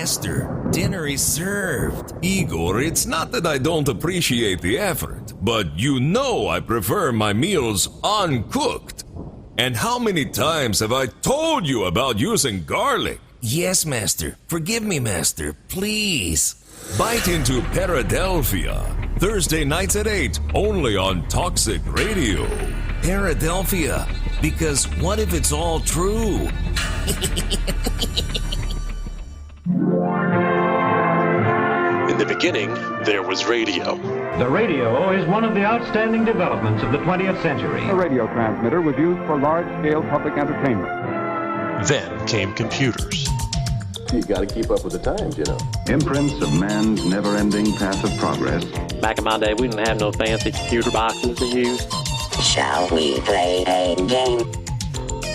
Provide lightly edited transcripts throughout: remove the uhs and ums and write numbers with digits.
Master, dinner is served. Igor, it's not that I don't appreciate the effort, but you know I prefer my meals uncooked. And how many times have I told you about using garlic? Yes, Master. Forgive me, Master. Please. Bite into Paradelphia. Thursday nights at 8, only on Toxic Radio. Paradelphia. Because what if it's all true? In the beginning, there was radio. The radio is one of the outstanding developments of the 20th century. A radio transmitter was used for large-scale public entertainment. Then came computers. You gotta keep up with the times, you know. Imprints of man's never-ending path of progress. Back in my day, we didn't have no fancy computer boxes to use. Shall we play a game?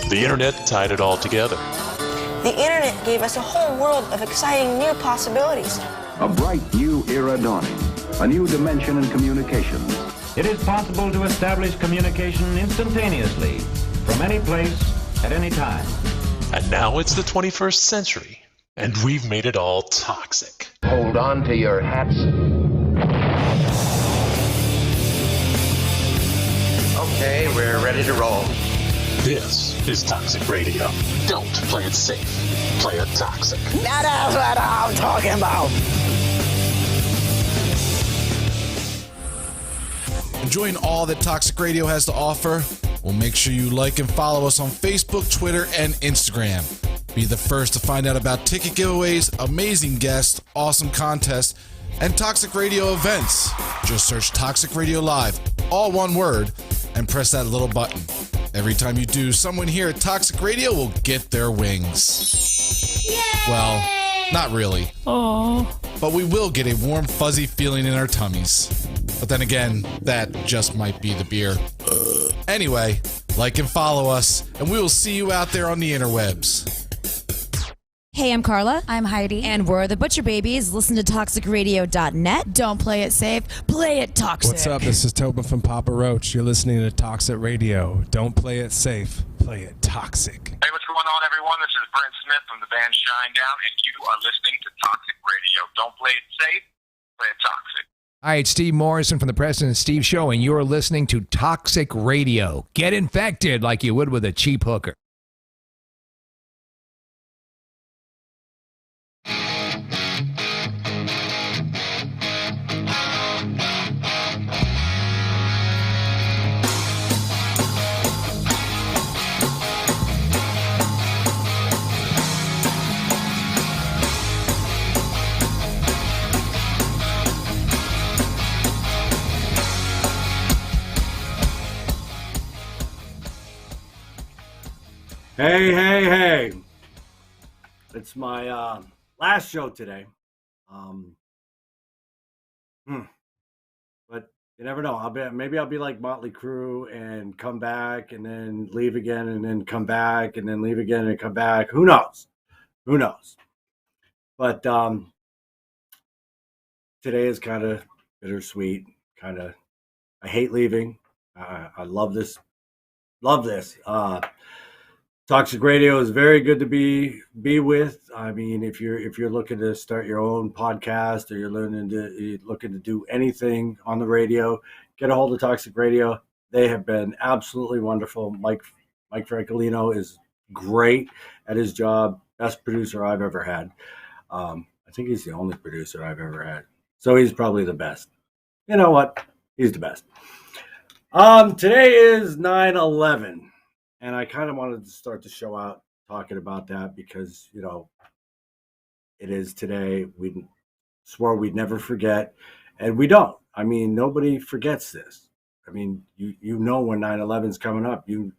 The internet tied it all together. The internet gave us a whole world of exciting new possibilities. A bright new era dawning. A new dimension in communications. It is possible to establish communication instantaneously from any place at any time. And now it's the 21st century, and we've made it all toxic. Hold on to your hats. Okay, we're ready to roll. This is Toxic Radio. Don't play it safe. Play it toxic. That's what I'm talking about. Enjoying all that Toxic Radio has to offer? Well, make sure you like and follow us on Facebook, Twitter, and Instagram. Be the first to find out about ticket giveaways, amazing guests, awesome contests, and Toxic Radio events. Just search Toxic Radio Live, all one word, and press that little button. Every time you do, someone here at Toxic Radio will get their wings. Yay! Well, not really. Aww. But we will get a warm, fuzzy feeling in our tummies. But then again, that just might be the beer. Anyway, like and follow us, and we will see you out there on the interwebs. Hey, I'm Carla. I'm Heidi. And we're the Butcher Babies. Listen to ToxicRadio.net. Don't play it safe. Play it toxic. What's up? This is Tobin from Papa Roach. You're listening to Toxic Radio. Don't play it safe. Play it toxic. Hey, what's going on, everyone? This is Brent Smith from the band Shinedown, and you are listening to Toxic Radio. Don't play it safe. Play it toxic. Hi, it's Steve Morrison from the President Steve Show, and you're listening to Toxic Radio. Get infected like you would with a cheap hooker. Hey. It's my last show today. But you never know. Maybe I'll be like Motley Crue and come back and then leave again and then come back and then leave again and come back. Who knows? But today is kind of bittersweet. I hate leaving. I love this. Toxic Radio is very good to be with. I mean, if you're looking to start your own podcast or you're looking to do anything on the radio, get a hold of Toxic Radio. They have been absolutely wonderful. Mike Francolino is great at his job. Best producer I've ever had. I think he's the only producer I've ever had. So he's probably the best. You know what? He's the best. Today is 9/11. And I kind of wanted to start the show out talking about that because, you know, it is today. We swore we'd never forget, and we don't. I mean, nobody forgets this. I mean, you know when 9/11 is coming up. You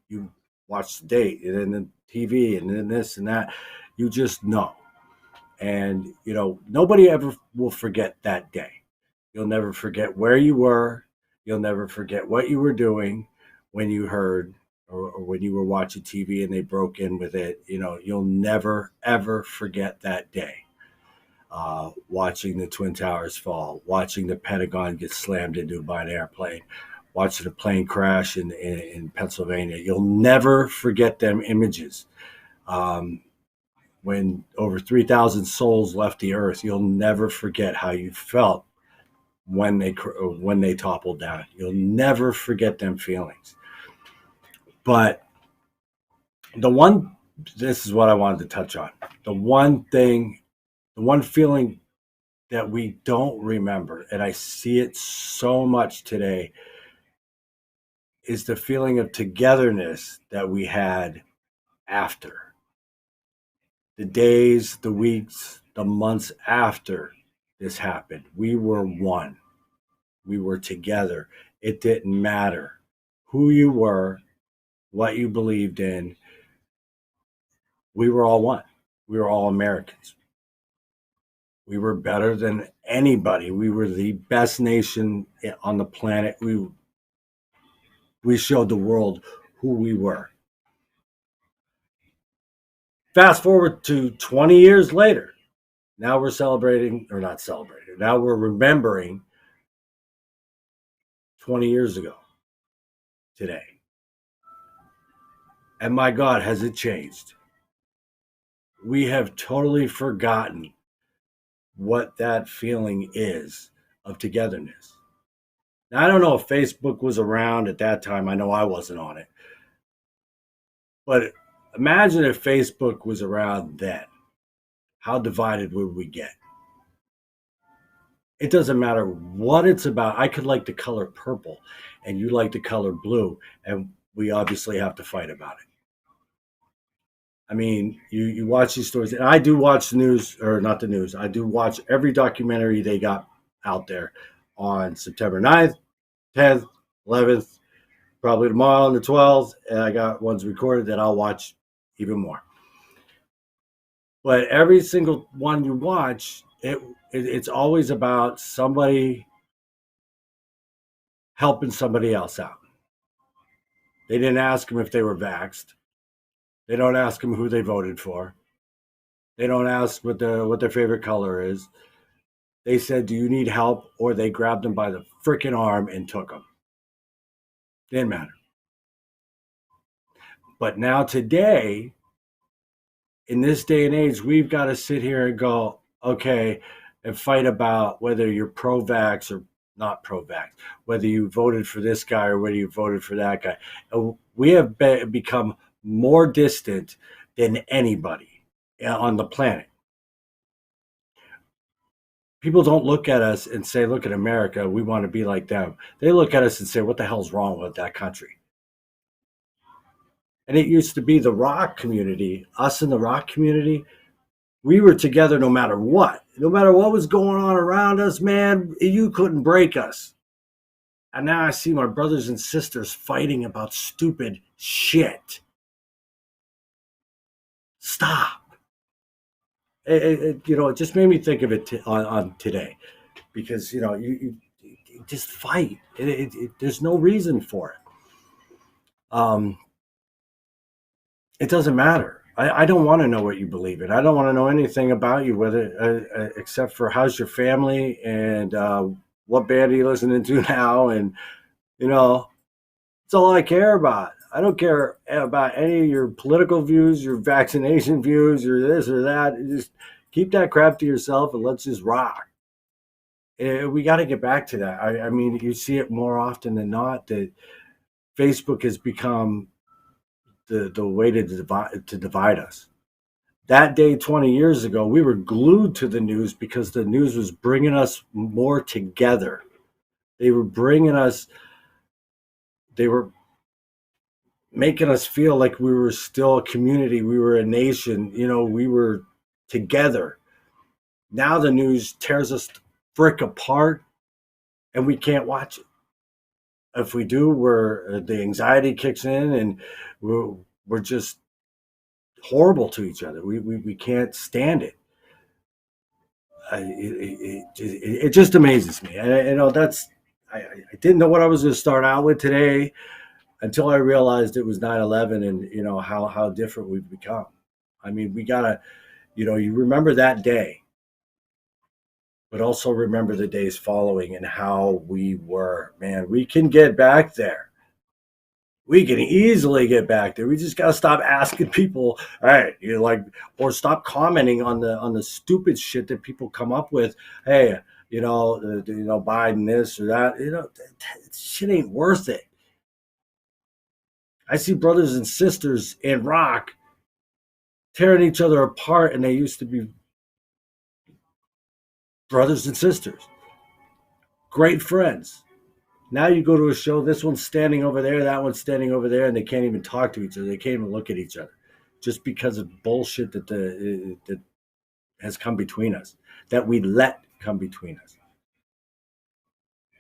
watch the date and then the TV and then this and that. You just know. And, you know, nobody ever will forget that day. You'll never forget where you were. You'll never forget what you were doing when you heard or when you were watching TV and they broke in with it. You know, you'll never, ever forget that day. Watching the Twin Towers fall, watching the Pentagon get slammed into by an airplane, watching a plane crash in Pennsylvania. You'll never forget them images. when over 3,000 souls left the earth. You'll never forget how you felt when they toppled down. You'll never forget them feelings. But this is what I wanted to touch on. The one feeling that we don't remember, and I see it so much today, is the feeling of togetherness that we had after. The days, the weeks, the months after this happened, we were one. We were together. It didn't matter who you were, what you believed in. We were all one. We were all Americans. We were better than anybody. We were the best nation on the planet. We showed the world who we were. Fast forward to 20 years later. Now we're now we're remembering 20 years ago today. And my God, has it changed? We have totally forgotten what that feeling is of togetherness. Now, I don't know if Facebook was around at that time. I know I wasn't on it. But imagine if Facebook was around then. How divided would we get? It doesn't matter what it's about. I could like the color purple and you like the color blue, and we obviously have to fight about it. I mean, you watch these stories, and I do watch the news, or not the news. I do watch every documentary they got out there on September 9th, 10th, 11th, probably tomorrow on the 12th, and I got ones recorded that I'll watch even more. But every single one you watch, it's always about somebody helping somebody else out. They didn't ask them if they were vaxxed. They don't ask them who they voted for. They don't ask what their favorite color is. They said, "Do you need help?" Or they grabbed them by the freaking arm and took them. Didn't matter. But now today, in this day and age, we've got to sit here and go, okay, and fight about whether you're pro-vax or not pro-vax, whether you voted for this guy or whether you voted for that guy. We have become more distant than anybody on the planet. People don't look at us and say, look at America, we want to be like them. They look at us and say, what the hell's wrong with that country? And it used to be the rock community, us in the rock community, we were together no matter what. No matter what was going on around us, man, you couldn't break us. And now I see my brothers and sisters fighting about stupid shit. Stop. It just made me think of it on today, because you just fight. There's no reason for it. It doesn't matter. I don't want to know what you believe in. I don't want to know anything about you, whether except for how's your family and what band are you listening to now, and it's all I care about. I don't care about any of your political views, your vaccination views, or this or that. Just keep that crap to yourself and let's just rock. We got to get back to that. I mean, you see it more often than not that Facebook has become the way to divide us. That day 20 years ago, we were glued to the news because the news was bringing us more together. They were making us feel like we were still a community. We were a nation. We were together. Now the news tears us frick apart, and we can't watch it. If we do, the anxiety kicks in, and we're just horrible to each other. We can't stand it. It just amazes me. And I didn't know what I was going to start out with today until I realized it was 9/11 and how different we've become. I mean, we gotta, you remember that day, but also remember the days following and how we were. Man, we can get back there. We can easily get back there. We just got to stop asking people, all right, or stop commenting on the stupid shit that people come up with. Hey, Biden this or that. Shit ain't worth it. I see brothers and sisters in rock tearing each other apart, and they used to be brothers and sisters, great friends. Now you go to a show, this one's standing over there, that one's standing over there, and they can't even talk to each other. They can't even look at each other just because of bullshit that has come between us, that we let come between us.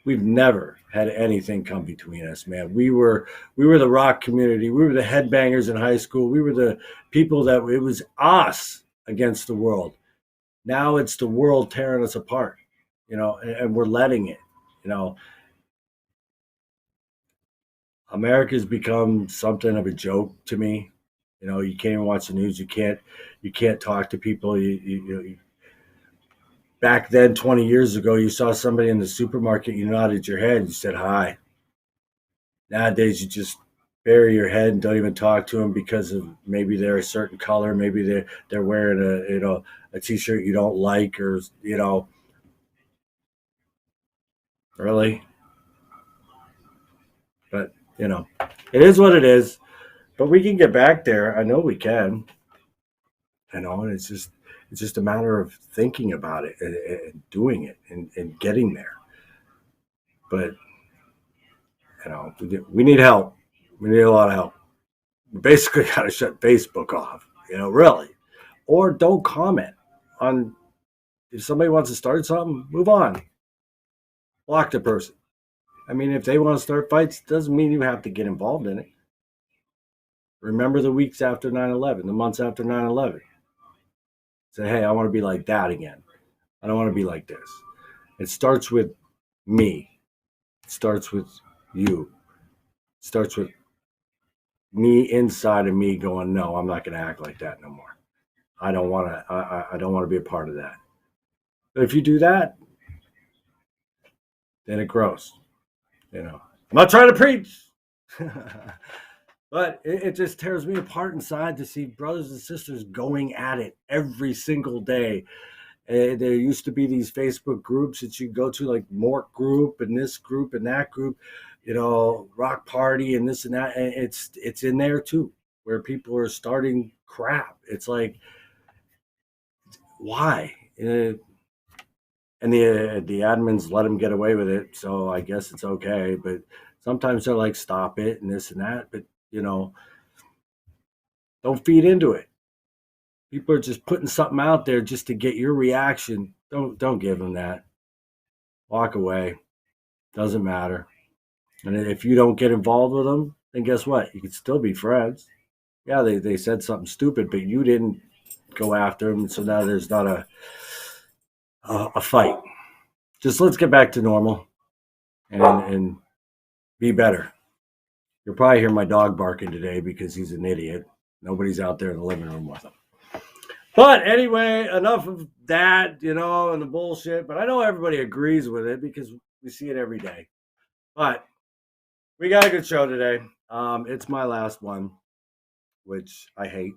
We've never had anything come between us, man. We were the rock community. We were the headbangers in high school. We were the people that it was us against the world. Now it's the world tearing us apart, and we're letting it, America's become something of a joke to me. You can't even watch the news. You can't talk to people. Back then, 20 years ago, you saw somebody in the supermarket, you nodded your head, you said hi. Nowadays, you just bury your head and don't even talk to them because of maybe they're a certain color, maybe they're wearing a t-shirt you don't like, or really. But it is what it is. But we can get back there. I know we can. And it's just a matter of thinking about it and doing it and getting there. But we need help. We need a lot of help. We basically got to shut Facebook off. Really, or don't comment on. If somebody wants to start something, move on. Block the person. I mean, if they want to start fights, doesn't mean you have to get involved in it. Remember the weeks after 9/11, the months after 9/11. Say, hey, I want to be like that again. I don't want to be like this. It starts with me. It starts with you. It starts with me inside of me going, no, I'm not going to act like that no more. I don't want to. I don't want to be a part of that. But if you do that, then it grows. I'm not trying to preach. But it just tears me apart inside to see brothers and sisters going at it every single day. There used to be these Facebook groups that you go to, like Mork group and this group and that group, Rock Party and this and that. And it's in there too, where people are starting crap. It's like, why? And the admins let them get away with it, so I guess it's okay. But sometimes they're like, stop it and this and that. But don't feed into it. People are just putting something out there just to get your reaction. Don't give them that. Walk away. Doesn't matter. And if you don't get involved with them, then guess what? You can still be friends. Yeah, they said something stupid, but you didn't go after them, so now there's not a fight. Just let's get back to normal and be better. You'll probably hear my dog barking today because he's an idiot. Nobody's out there in the living room with him. But anyway, enough of that, and the bullshit. But I know everybody agrees with it because we see it every day. But we got a good show today. It's my last one, which I hate.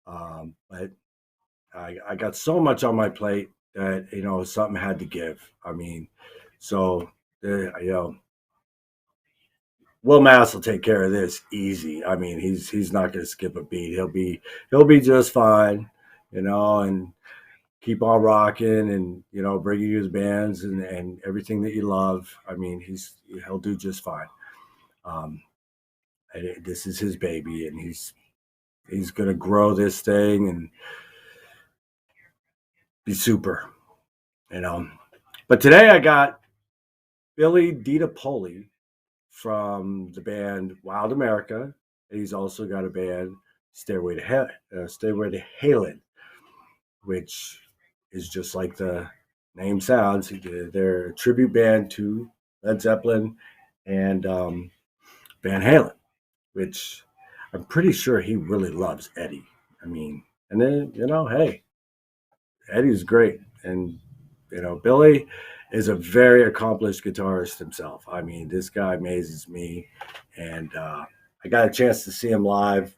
But I got so much on my plate that, something had to give. I mean, so, Will Mass will take care of this easy. I mean, he's not going to skip a beat. He'll be just fine, and keep on rocking and, bring you his bands and everything that you love. I mean, he'll do just fine. This is his baby, and he's going to grow this thing and be super, But today I got Billy DiNapoli from the band Wild America. He's also got a band, Stairway to Halen, which is just like the name sounds. They're a tribute band to Led Zeppelin and Van Halen, which I'm pretty sure he really loves Eddie. I mean, and then, hey, Eddie's great. And, Billy is a very accomplished guitarist himself. I mean, this guy amazes me. And I got a chance to see them live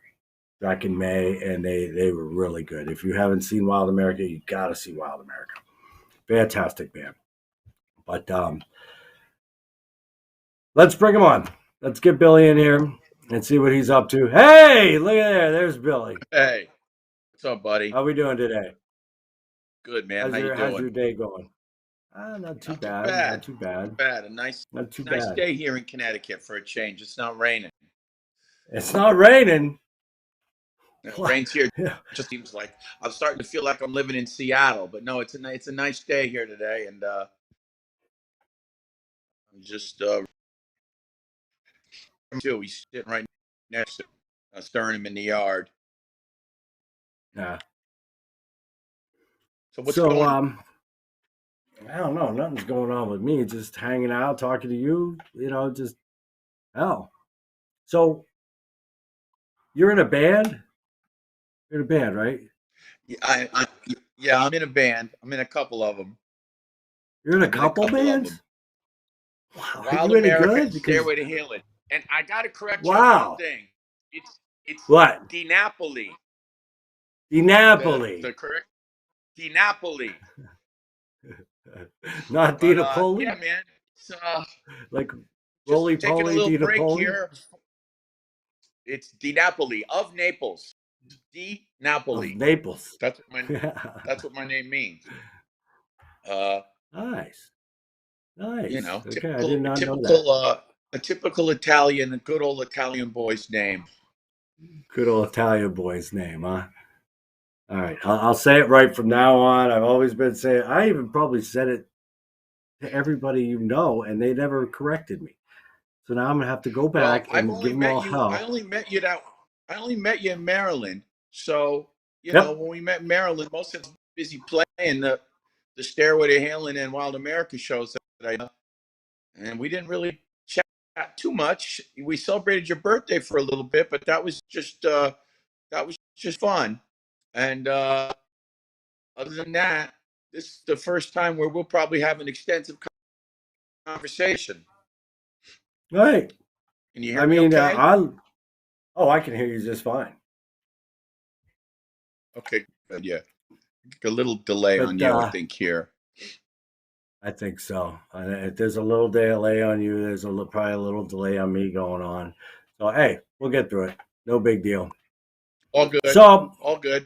back in May, and they were really good. If you haven't seen Wild America, you got to see Wild America. Fantastic band. But let's bring him on. Let's get Billy in here and see what he's up to. Hey, look at there. There's Billy. Hey, what's up, buddy? How we doing today? Good, man. How you doing? How's your day going? Not too bad. Not too bad. A nice day here in Connecticut for a change. It's not raining. It's not raining. It rains here. Yeah. It just seems like I'm starting to feel like I'm living in Seattle, but no, it's a nice day here today, and I'm just he's sitting right next to stirring him in the yard. Yeah. So what's going on? I don't know. Nothing's going on with me. Just hanging out, talking to you. Just hell. So you're in a band? You're in a band, right? Yeah, I'm in a band. I'm in a couple of them. You're in a couple bands? Wow. Wild America, Stairway to Healing. And I got to correct you on one thing. It's what? DiNapoli. DiNapoli. The correct DiNapoli. Not DiNapoli? Yeah, man. It's like Roly Poly DiNapoli here. It's DiNapoli of Naples. DiNapoli. Of Naples. That's what my name means. Nice. Okay, typical, I did not know that. A typical Italian, a good old Italian boy's name. Good old Italian boy's name, huh? All right, I'll say it right from now on. I've always been saying. I even probably said it to everybody and they never corrected me. So now I'm gonna have to go back and give them all help. I only met you in Maryland. So when we met in Maryland, most of us busy playing the Stairway to Healing and Wild America shows that I know, and we didn't really chat too much. We celebrated your birthday for a little bit, but that was just fun. And other than that, this is the first time where we'll probably have an extensive conversation. Right. Can you hear me okay? I can hear you just fine. Okay, good. Yeah, a little delay on you, I think here. I think so. If there's a little delay on you, there's probably a little delay on me going on. So hey, we'll get through it. No big deal. All good. So all good.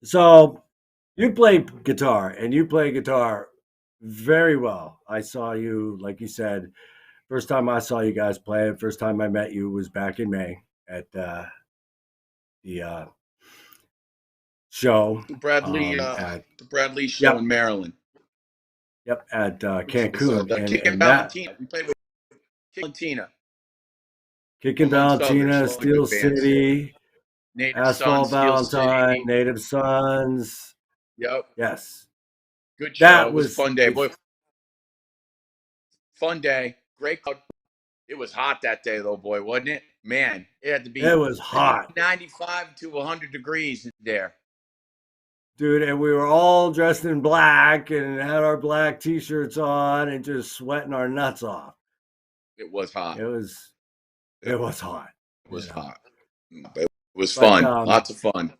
So you play guitar, and you play guitar very well. I saw you, like you said, first time I saw you guys play, first time I met you was back in May at the show. The Bradley show in Maryland. Yep, at Cancun. Kick and Valentina. We played with Valentina. Kick and Valentina, Steel City. Asphalt Valentine, Native Sons. Yep. Yes. Good show. It was a fun day. Boy, fun day. Great crowd. It was hot that day, though, boy, wasn't it? Man, it had to be. It was hot. 95 to 100 degrees there. Dude, and we were all dressed in black and had our black T-shirts on and just sweating our nuts off. It was hot. It was hot. It was hot. But it was fun. Lots of fun.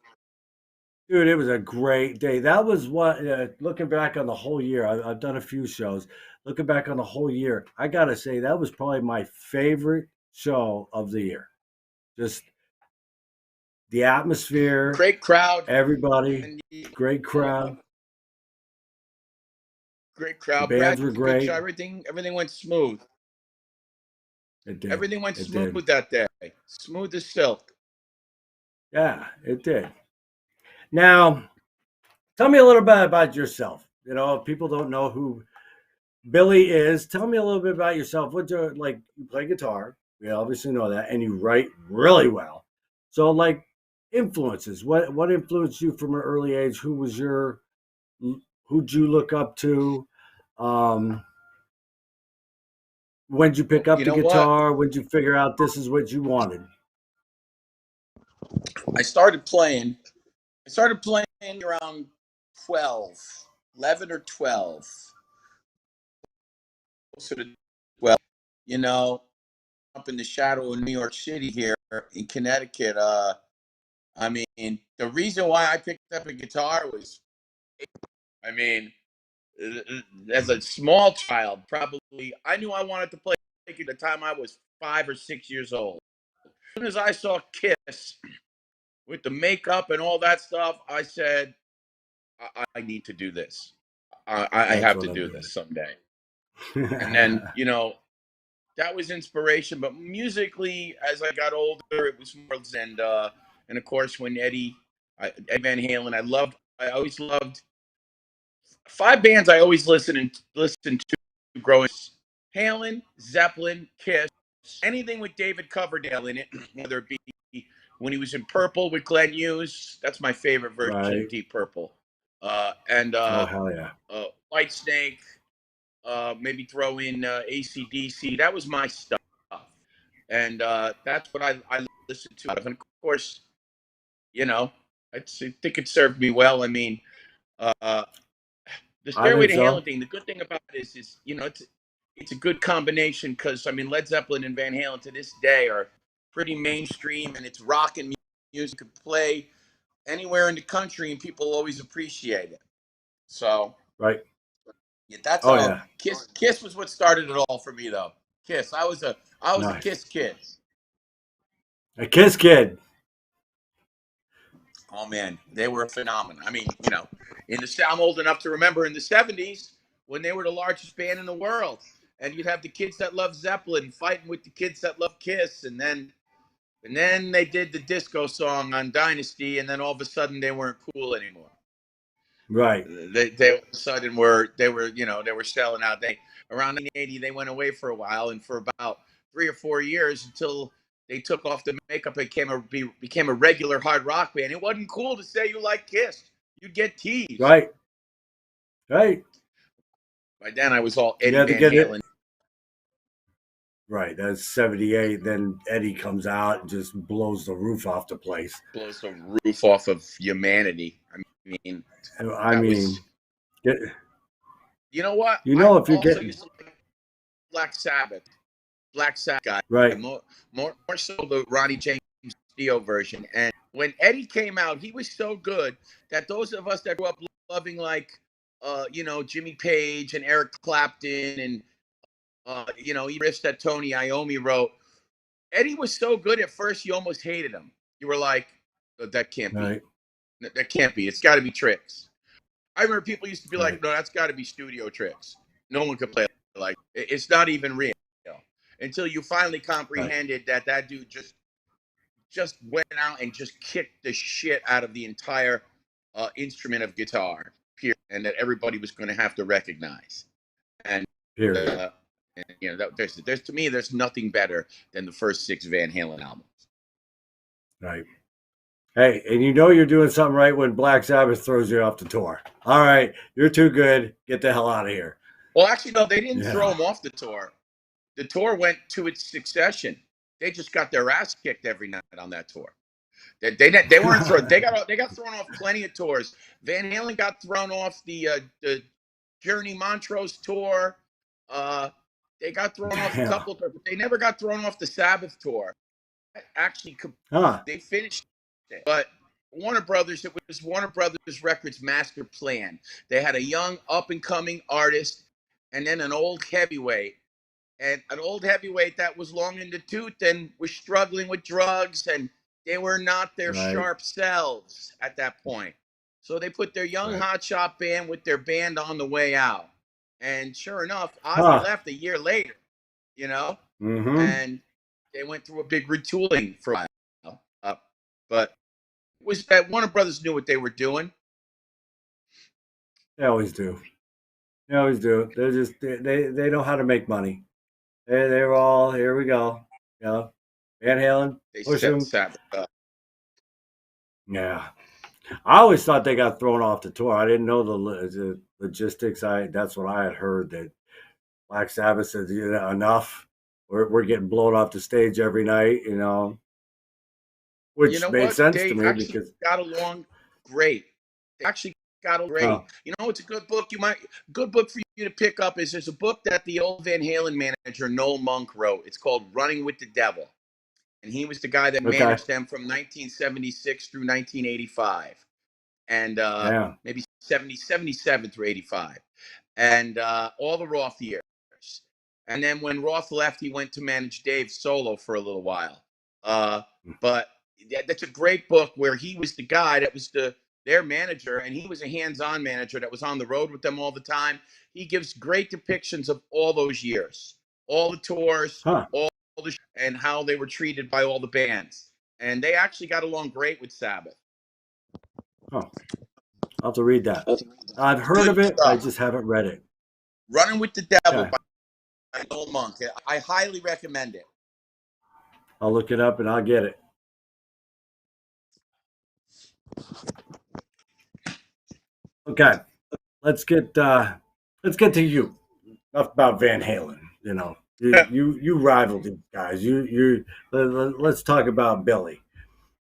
Dude, it was a great day. That was what, looking back on the whole year, I've done a few shows. Looking back on the whole year, I got to say that was probably my favorite show of the year. Just the atmosphere. Great crowd. Everybody. Great crowd. Great crowd. The bands were great. Everything went smooth. It did. Everything went smooth that day. Smooth as silk. Yeah, it did. Now, tell me a little bit about yourself. If people don't know who Billy is, tell me a little bit about yourself. You play guitar. We obviously know that. And you write really well. So, influences. What influenced you from an early age? Who'd you look up to? When'd you pick up the guitar? When'd you figure out this is what you wanted? I started playing around 11 or 12. Well, up in the shadow of New York City here in Connecticut. I mean, the reason why I picked up a guitar was, I mean, as a small child, probably I knew I wanted to play at the time I was 5 or 6 years old. As soon as I saw Kiss with the makeup and all that stuff, I said, I need to do this. I have to do this someday. And then, that was inspiration. But musically, as I got older, it was more and of course when Eddie Van Halen, I always loved 5 bands I always listened to growing: Halen, Zeppelin, Kiss, anything with David Coverdale in it, whether it be when he was in Purple with Glenn Hughes. That's my favorite version of Deep Purple. And oh, hell yeah. White Snake, maybe throw in AC/DC. That was my stuff. And that's what I listened to. And of course, I think it served me well. I mean, the Stairway to Halen thing, the good thing about it is it's a good combination because, I mean, Led Zeppelin and Van Halen to this day are pretty mainstream, and it's rock and music. You could play anywhere in the country, and people always appreciate it. So, right. Yeah, that's all. Yeah. Kiss was what started it all for me, though. Kiss. I was a Kiss kid. A Kiss kid. Oh man, they were a phenomenon. I mean, I'm old enough to remember in the 70s when they were the largest band in the world, and you'd have the kids that love Zeppelin fighting with the kids that love Kiss, and then they did the disco song on Dynasty, and then all of a sudden they weren't cool anymore. Right. They all of a sudden were selling out. Around 1980 they went away for a while, and for about 3 or 4 years until they took off the makeup and became a regular hard rock band. It wasn't cool to say you like Kiss. You'd get teased. Right. Right. By then I was all Eddie Van Halen. Right. That's 78. Then Eddie comes out and just blows the roof off the place. Blows the roof off of humanity. You know what? If you're getting used to like Black Sabbath guy, right? More so the Ronnie James Dio version. And when Eddie came out, he was so good that those of us that grew up loving Jimmy Page and Eric Clapton and riffs that Tony Iommi wrote, Eddie was so good at first you almost hated him. You were like, that can't be. That can't be. It's got to be tricks. I remember people used to be like, no, that's got to be studio tricks. No one could play like it's not even real. Until you finally comprehended that dude just went out and just kicked the shit out of the entire instrument of guitar, period, and that everybody was going to have to recognize. And there's to me, there's nothing better than the first 6 Van Halen albums. Right. Hey, and you're doing something right when Black Sabbath throws you off the tour. All right, you're too good. Get the hell out of here. Well, actually, no, they didn't throw him off the tour. The tour went to its succession. They just got their ass kicked every night on that tour. They weren't thrown. They got thrown off plenty of tours. Van Halen got thrown off the Journey Montrose tour. They got thrown off a couple tours, but they never got thrown off the Sabbath tour. Actually, they finished it, but Warner Brothers. It was Warner Brothers Records' master plan. They had a young, up-and-coming artist, and then an old heavyweight. And an old heavyweight that was long in the tooth and was struggling with drugs, and they were not their sharp selves at that point. So they put their young hotshot band with their band on the way out. And sure enough, Ozzy left a year later, Mm-hmm. And they went through a big retooling for a while. But it was that Warner Brothers knew what they were doing. They always do. They're just they know how to make money. They were all, here we go. Van Halen, push them. Yeah. I always thought they got thrown off the tour. I didn't know the logistics. That's what I had heard, that Black Sabbath said, enough. We're getting blown off the stage every night, which made sense to me because got along great. They actually got along great. It's a good book. Good book for you to pick up is there's a book that the old Van Halen manager Noel Monk wrote. It's called Running with the Devil. And he was the guy that managed them from 1976 through 1985. And maybe 77 through 85. And all the Roth years. And then when Roth left, he went to manage Dave solo for a little while. But that's a great book where he was the guy that was their manager, and he was a hands-on manager that was on the road with them all the time. He gives great depictions of all those years, all the tours, all the and how they were treated by all the bands. And they actually got along great with Sabbath. I'll have to read that. I've heard of it. I just haven't read it. Running with the Devil by Noel Monk. I highly recommend it. I'll look it up and I'll get it. Okay, let's get to you. Enough about Van Halen. You know, you rival these guys. Let's talk about Billy.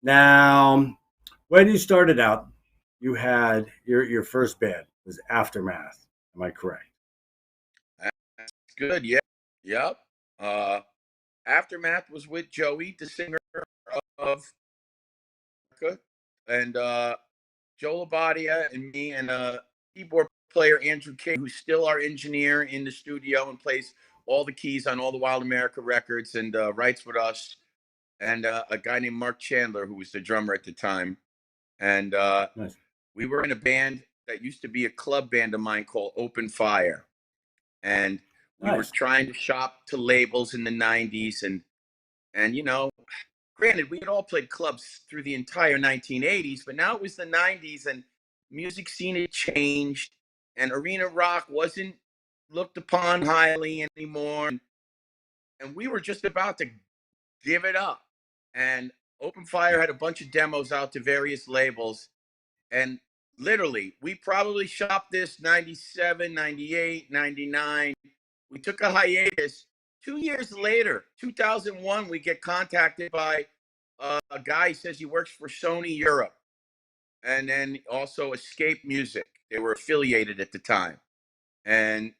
Now, when you started out, you had your first band was Aftermath. Am I correct? That's good. Yeah. Yep. Aftermath was with Joey, the singer of and Joe Labadia and me and keyboard player Andrew King, who's still our engineer in the studio and plays all the keys on all the Wild America records and writes with us, and a guy named Mark Chandler, who was the drummer at the time. And nice. We were in a band that used to be a club band of mine called Open Fire. And we were trying to shop to labels in the 90s. And you know, granted, we had all played clubs through the entire 1980s, but now it was the 90s and music scene had changed and arena rock wasn't looked upon highly anymore. And we were just about to give it up. And Open Fire had a bunch of demos out to various labels. And literally, we probably shopped this 97, 98, 99. We took a hiatus. 2 years later, 2001, we get contacted by a guy. He says he works for Sony Europe and then also Escape Music. They were affiliated at the time. And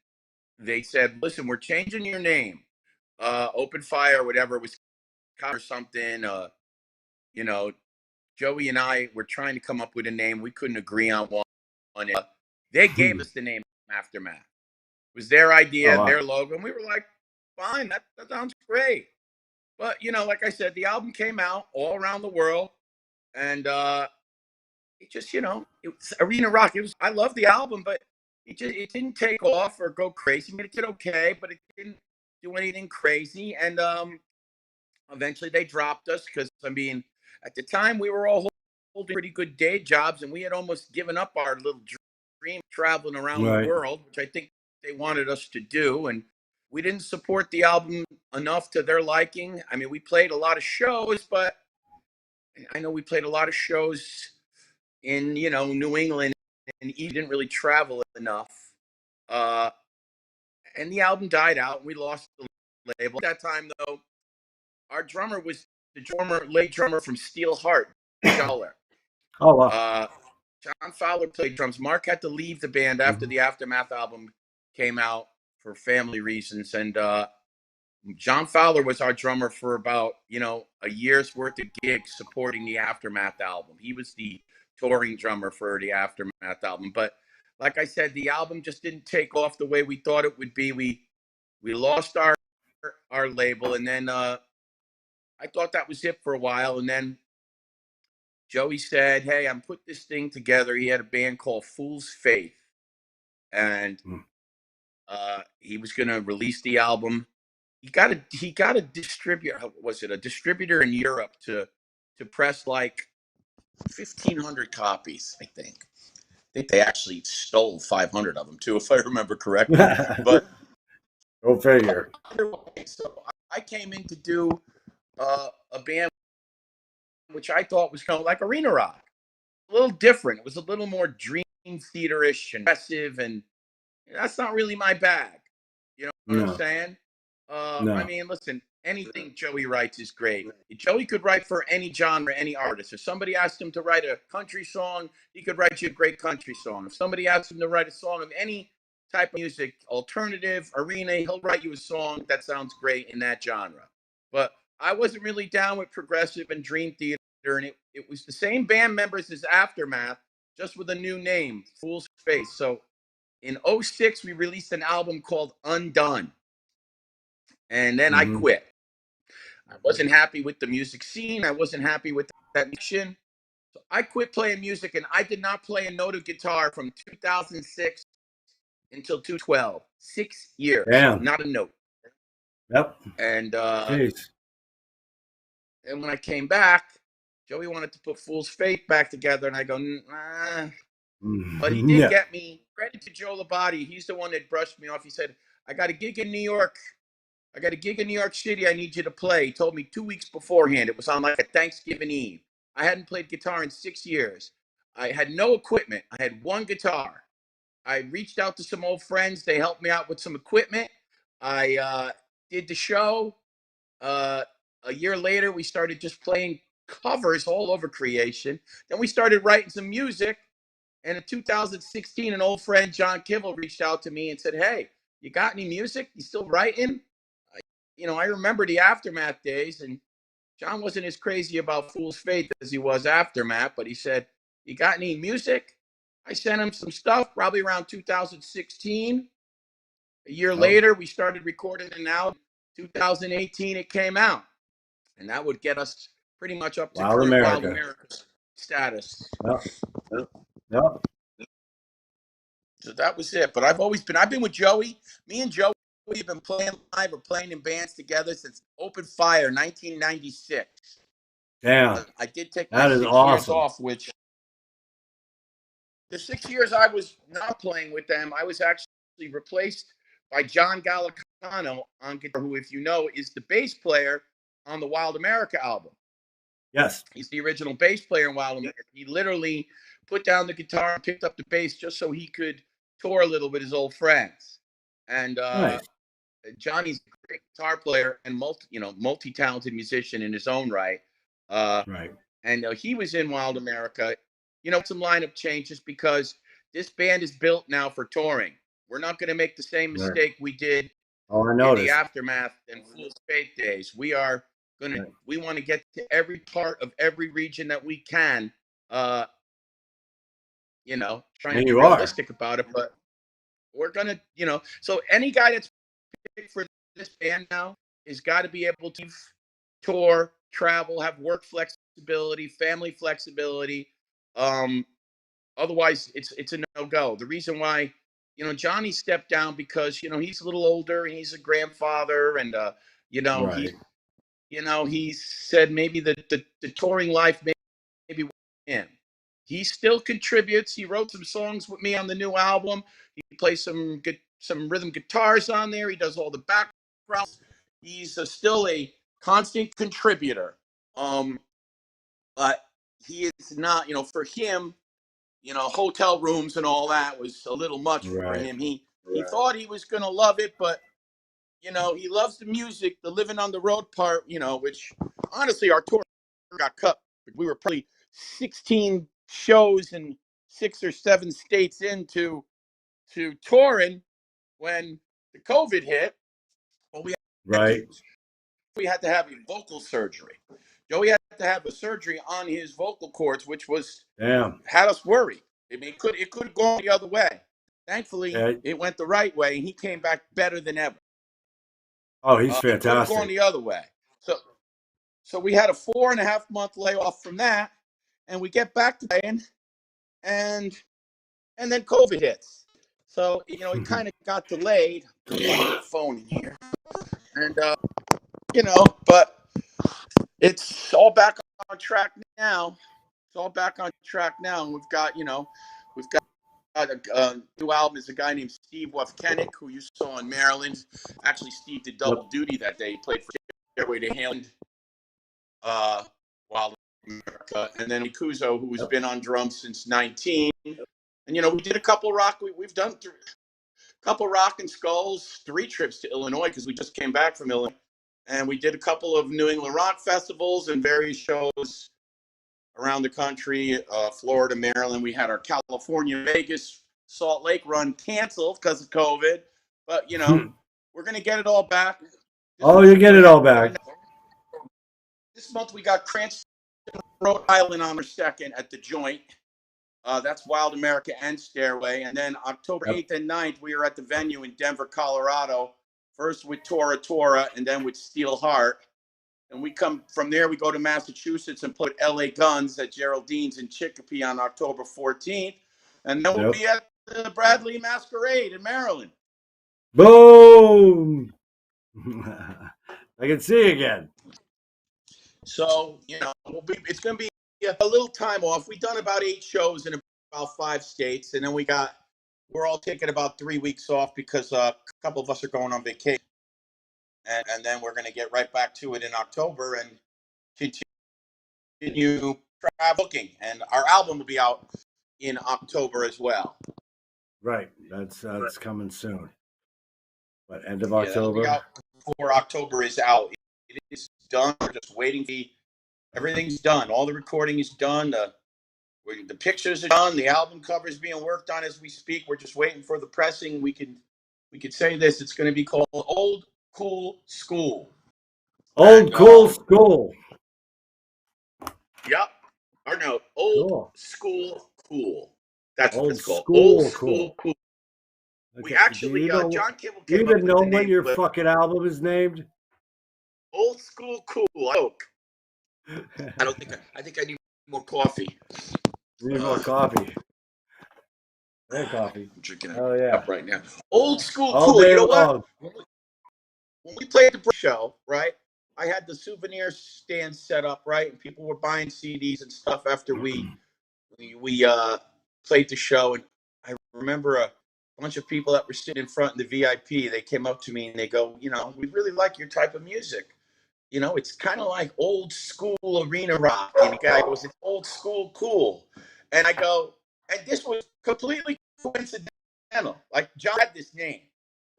they said, listen, we're changing your name. Open Fire, whatever it was, or something. You know, Joey and I were trying to come up with a name. We couldn't agree on one. They gave us the name Aftermath. It was their idea, their logo. And we were like, fine, that sounds great. But, you know, like I said, the album came out all around the world. And it just, you know, it was arena rock. I love the album, but it didn't take off or go crazy. I mean, it did okay, but it didn't do anything crazy. And eventually they dropped us because, I mean, at the time we were all holding pretty good day jobs and we had almost given up our little dream traveling around the world, which I think they wanted us to do. And we didn't support the album enough to their liking. I mean, we played a lot of shows, but I know we played a lot of shows in, you know, New England, and he didn't really travel enough. And the album died out and we lost the label. At that time, though, our drummer was the lead drummer from Steel Heart, Dollar. Oh, wow. John Fowler played drums. Mark had to leave the band after the Aftermath album came out for family reasons. And John Fowler was our drummer for about, you know, a year's worth of gigs supporting the Aftermath album. He was the touring drummer for the Aftermath album. But like I said, the album just didn't take off the way we thought it would be. We lost our label, and then I thought that was it for a while. And then Joey said, hey, I'm putting this thing together. He had a band called Fool's Faith. And he was going to release the album. He got a distributor. Was it a distributor in Europe to press like 1,500 copies? I think they actually stole 500 of them too, if I remember correctly. But go figure. So I came in to do a band which I thought was kind of like arena rock, a little different. It was a little more Dream Theater-ish and aggressive, and that's not really my bag. You know what I'm saying? I mean, listen, anything Joey writes is great. Joey could write for any genre, any artist. If somebody asked him to write a country song, he could write you a great country song. If somebody asked him to write a song of any type of music, alternative, arena. He'll write you a song that sounds great in that genre. But I wasn't really down with progressive and Dream Theater, and it was the same band members as Aftermath, just with a new name, Fool's Face. So in '06, we released an album called Undone. And then I quit. I wasn't happy with the music scene. I wasn't happy with that mission. So I quit playing music, and I did not play a note of guitar from 2006 until 2012. 6 years. Damn. Not a note. Yep. And Jeez. and when I came back, Joey wanted to put Fool's Faith back together, and I go, nah. But he did get me. Credit to Joe Labate. He's the one that brushed me off. He said, I got a gig in New York. I got a gig in New York City I need you to play. He told me 2 weeks beforehand. It was on like a Thanksgiving Eve. I hadn't played guitar in 6 years. I had no equipment. I had one guitar. I reached out to some old friends. They helped me out with some equipment. I did the show. A year later, we started just playing covers all over creation. Then we started writing some music. And in 2016, an old friend, John Kivel, reached out to me and said, hey, you got any music? You still writing? I remember the Aftermath days, and John wasn't as crazy about Fool's Faith as he was Aftermath, but he said, you got any music? I sent him some stuff, probably around 2016. A year later, we started recording it now. 2018, it came out. And that would get us pretty much up to Wild current America. Wild America status. Yep. So that was it. But I've been with Joey. Me and Joey have been playing live or playing in bands together since Open Fire, 1996. Damn. I did take That my is 6 years awesome. off, which the 6 years I was not playing with them, I was actually replaced by John Gallicano on guitar, who, if you know, is the bass player on the Wild America album. Yes. He's the original bass player in Wild America. He literally put down the guitar and picked up the bass just so he could tour a little with his old friends. And Nice. Johnny's a great guitar player and multi-talented musician in his own right. Right. And he was in Wild America. Some lineup changes because this band is built now for touring. We're not going to make the same mistake we did in the Aftermath and Fool's Faith days. We are we want to get to every part of every region that we can. Trying to be realistic about it, but we're gonna, so any guy that's picked for this band now has got to be able to tour, travel, have work flexibility, family flexibility. Otherwise, it's a no-go. The reason why, Johnny stepped down because he's a little older and he's a grandfather, and Right. he said maybe the touring life maybe him. He still contributes. He wrote some songs with me on the new album. He plays some rhythm guitars on there. He does all the backgrounds. He's still a constant contributor. But he is not, for him, hotel rooms and all that was a little much for him. He thought he was going to love it, but he loves the music, the living on the road part, which honestly our tour got cut. We were probably 16 shows in 6 or 7 states into touring when the COVID hit. Well, we had to have a vocal surgery. Joey had to have a surgery on his vocal cords, which had us worried. I mean, it could have gone the other way. Thankfully, it went the right way, and he came back better than ever. Oh, he's It could have fantastic. gone the other way. So we had a 4.5 month layoff from that, and we get back to playing, and then COVID hits. So it kind of got delayed. Phone in here, and but it's all back on track now. It's all back on track now, and we've got a new album. Is a guy named Steve Wafkenik, who you saw in Maryland. Actually, Steve did double duty that day. He played for Stairway to Heaven, Wild America, and then Kuzo, who's been on drums since 19. And we did a couple rock. We've done a couple rock and skulls, 3 trips to Illinois because we just came back from Illinois, and we did a couple of New England rock festivals and various shows around the country, Florida, Maryland. We had our California, Vegas Salt Lake run canceled because of COVID. But, you know, we're going to get it all back. You get it all back. This month we got Cranston, Rhode Island on our second at the Joint. That's Wild America and Stairway. And then October 8th and 9th, we are at the venue in Denver, Colorado. First with Tora Tora and then with Steel Heart. And we come from there, we go to Massachusetts and put LA Guns at Geraldine's in Chicopee on October 14th. And then we'll be at the Bradley Masquerade in Maryland. Boom! I can see again. So, you know, it's going to be a little time off. We've done about 8 shows in about 5 states. And then we're all taking about 3 weeks off because a couple of us are going on vacation. And then we're going to get right back to it in October and continue booking. And our album will be out in October as well. Right. That's coming soon. But end of October? It'll be out before October is out. It is done. We're just waiting. Everything's done. All the recording is done. The pictures are done. The album cover is being worked on as we speak. We're just waiting for the pressing. We could say this. It's going to be called Old Cool School. Cool School. Yep. Or no, Old School Cool. That's what it's called. Old School Cool. Okay. We actually, John Kimball do you came up even with know the what name your for fucking album is named? Old School Cool. I think I need more coffee. You need more coffee. More coffee. I'm drinking it up right now. Old School Cool. You know what? When we played the show, right, I had the souvenir stand set up, right, and people were buying CDs and stuff after we played the show. And I remember a bunch of people that were sitting in front in the VIP. They came up to me and they go, you know, we really like your type of music. You know, it's kind of like old school arena rock. And the guy goes, it's old school cool. And I go, and this was completely coincidental. Like, John had this name.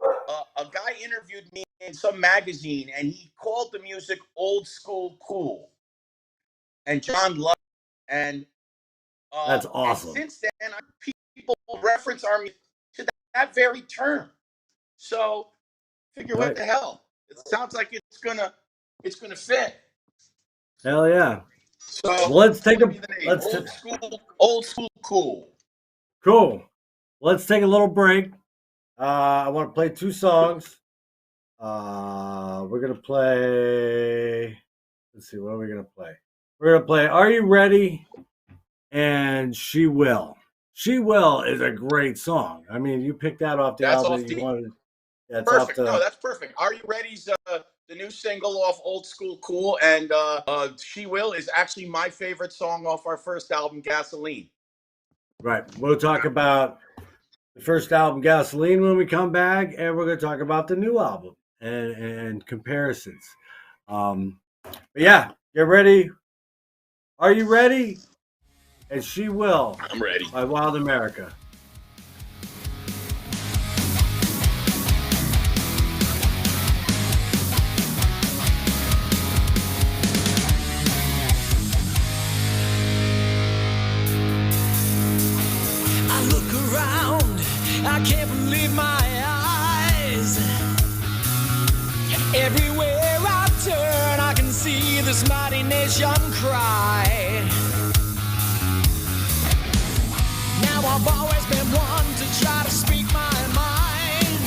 A guy interviewed me in some magazine, and he called the music old school cool. And John loved it. And that's awesome. And since then, people reference our music to that very term. So, figure what the hell. It sounds like it's gonna fit. Hell yeah. So let's take old school cool. Cool. Let's take a little break. I want to play 2 songs. We're gonna play. Let's see, what are we gonna play? We're gonna play Are You Ready? And She Will. She Will is a great song. I mean, you picked that off the album you wanted. That's perfect. No, that's perfect. Are You Ready's the new single off Old School Cool, and She Will is actually my favorite song off our first album, Gasoline. Right. We'll talk about the first album, Gasoline, when we come back, and we're going to talk about the new album and comparisons. But yeah, get ready. Are you ready? And She Will. I'm ready. By Wild America. I can't believe my eyes. Everywhere I turn, I can see this mighty nation cry. Now I've always been one to try to speak my mind.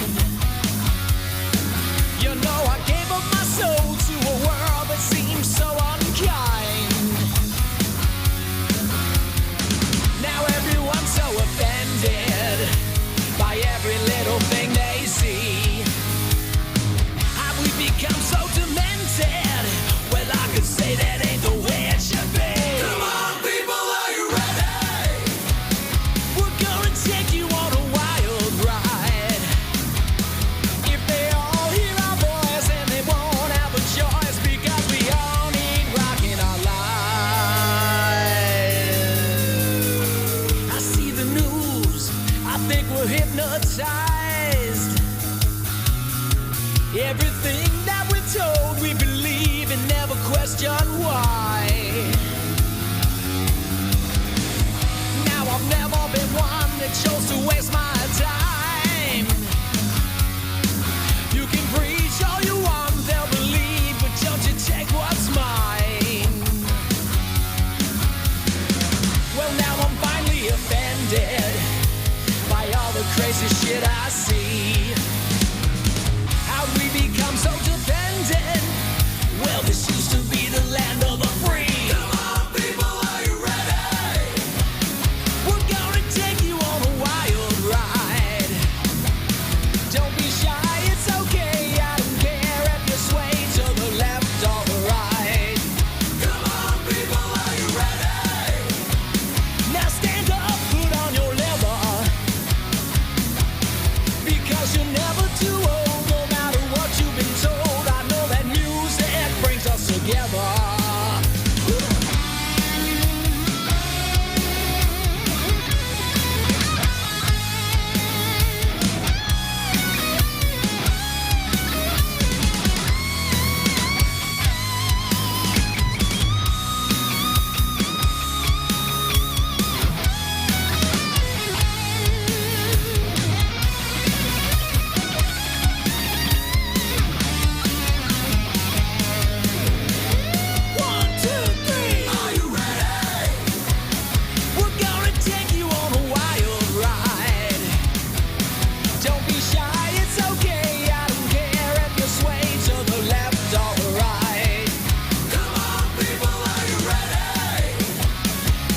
You know I gave up my soul to a world that seems so unkind. Now everyone's so offended by every little thing they see. Have we become so demented? Well, I could say that ain't the way it should be. Come on, people, are you ready? We're gonna take you on a wild ride. If they all hear our voice, and they won't have a choice, because we all need rock in our lives. I see the news, I think we're hypnotized. Everything that we're told we believe and never question why. Now I've never been one to it chose to waste my time. You can preach all you want, they'll believe, but don't you take what's mine. Well, now I'm finally offended by all the crazy shit I see. How'd we become so dependent? Well, this used to be the land of the free. Come on, people, are you ready? We're gonna take you on a wild ride. Don't be shy, it's okay. I don't care if you sway to the left or the right. Come on, people, are you ready? Now stand up, put on your leather, because you're never too old, no matter what you've been told. I know that music brings us together. One, two, three. Are you ready? We're gonna take you on a wild ride. Don't be shy, it's okay. I don't care if you sway to the left or the right. Come on, people, are you ready?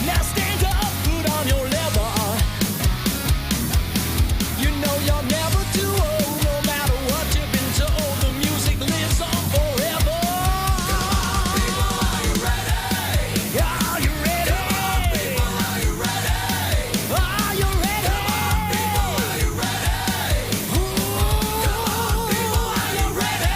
Now stand up, put on your leather. You know you're never too old, no matter what you've been told. The music lives on forever. Come on, people, are you ready? Are you ready? Come on, people, are you ready? Are you ready? Come on, people, are you ready? Come on, people, are you ready?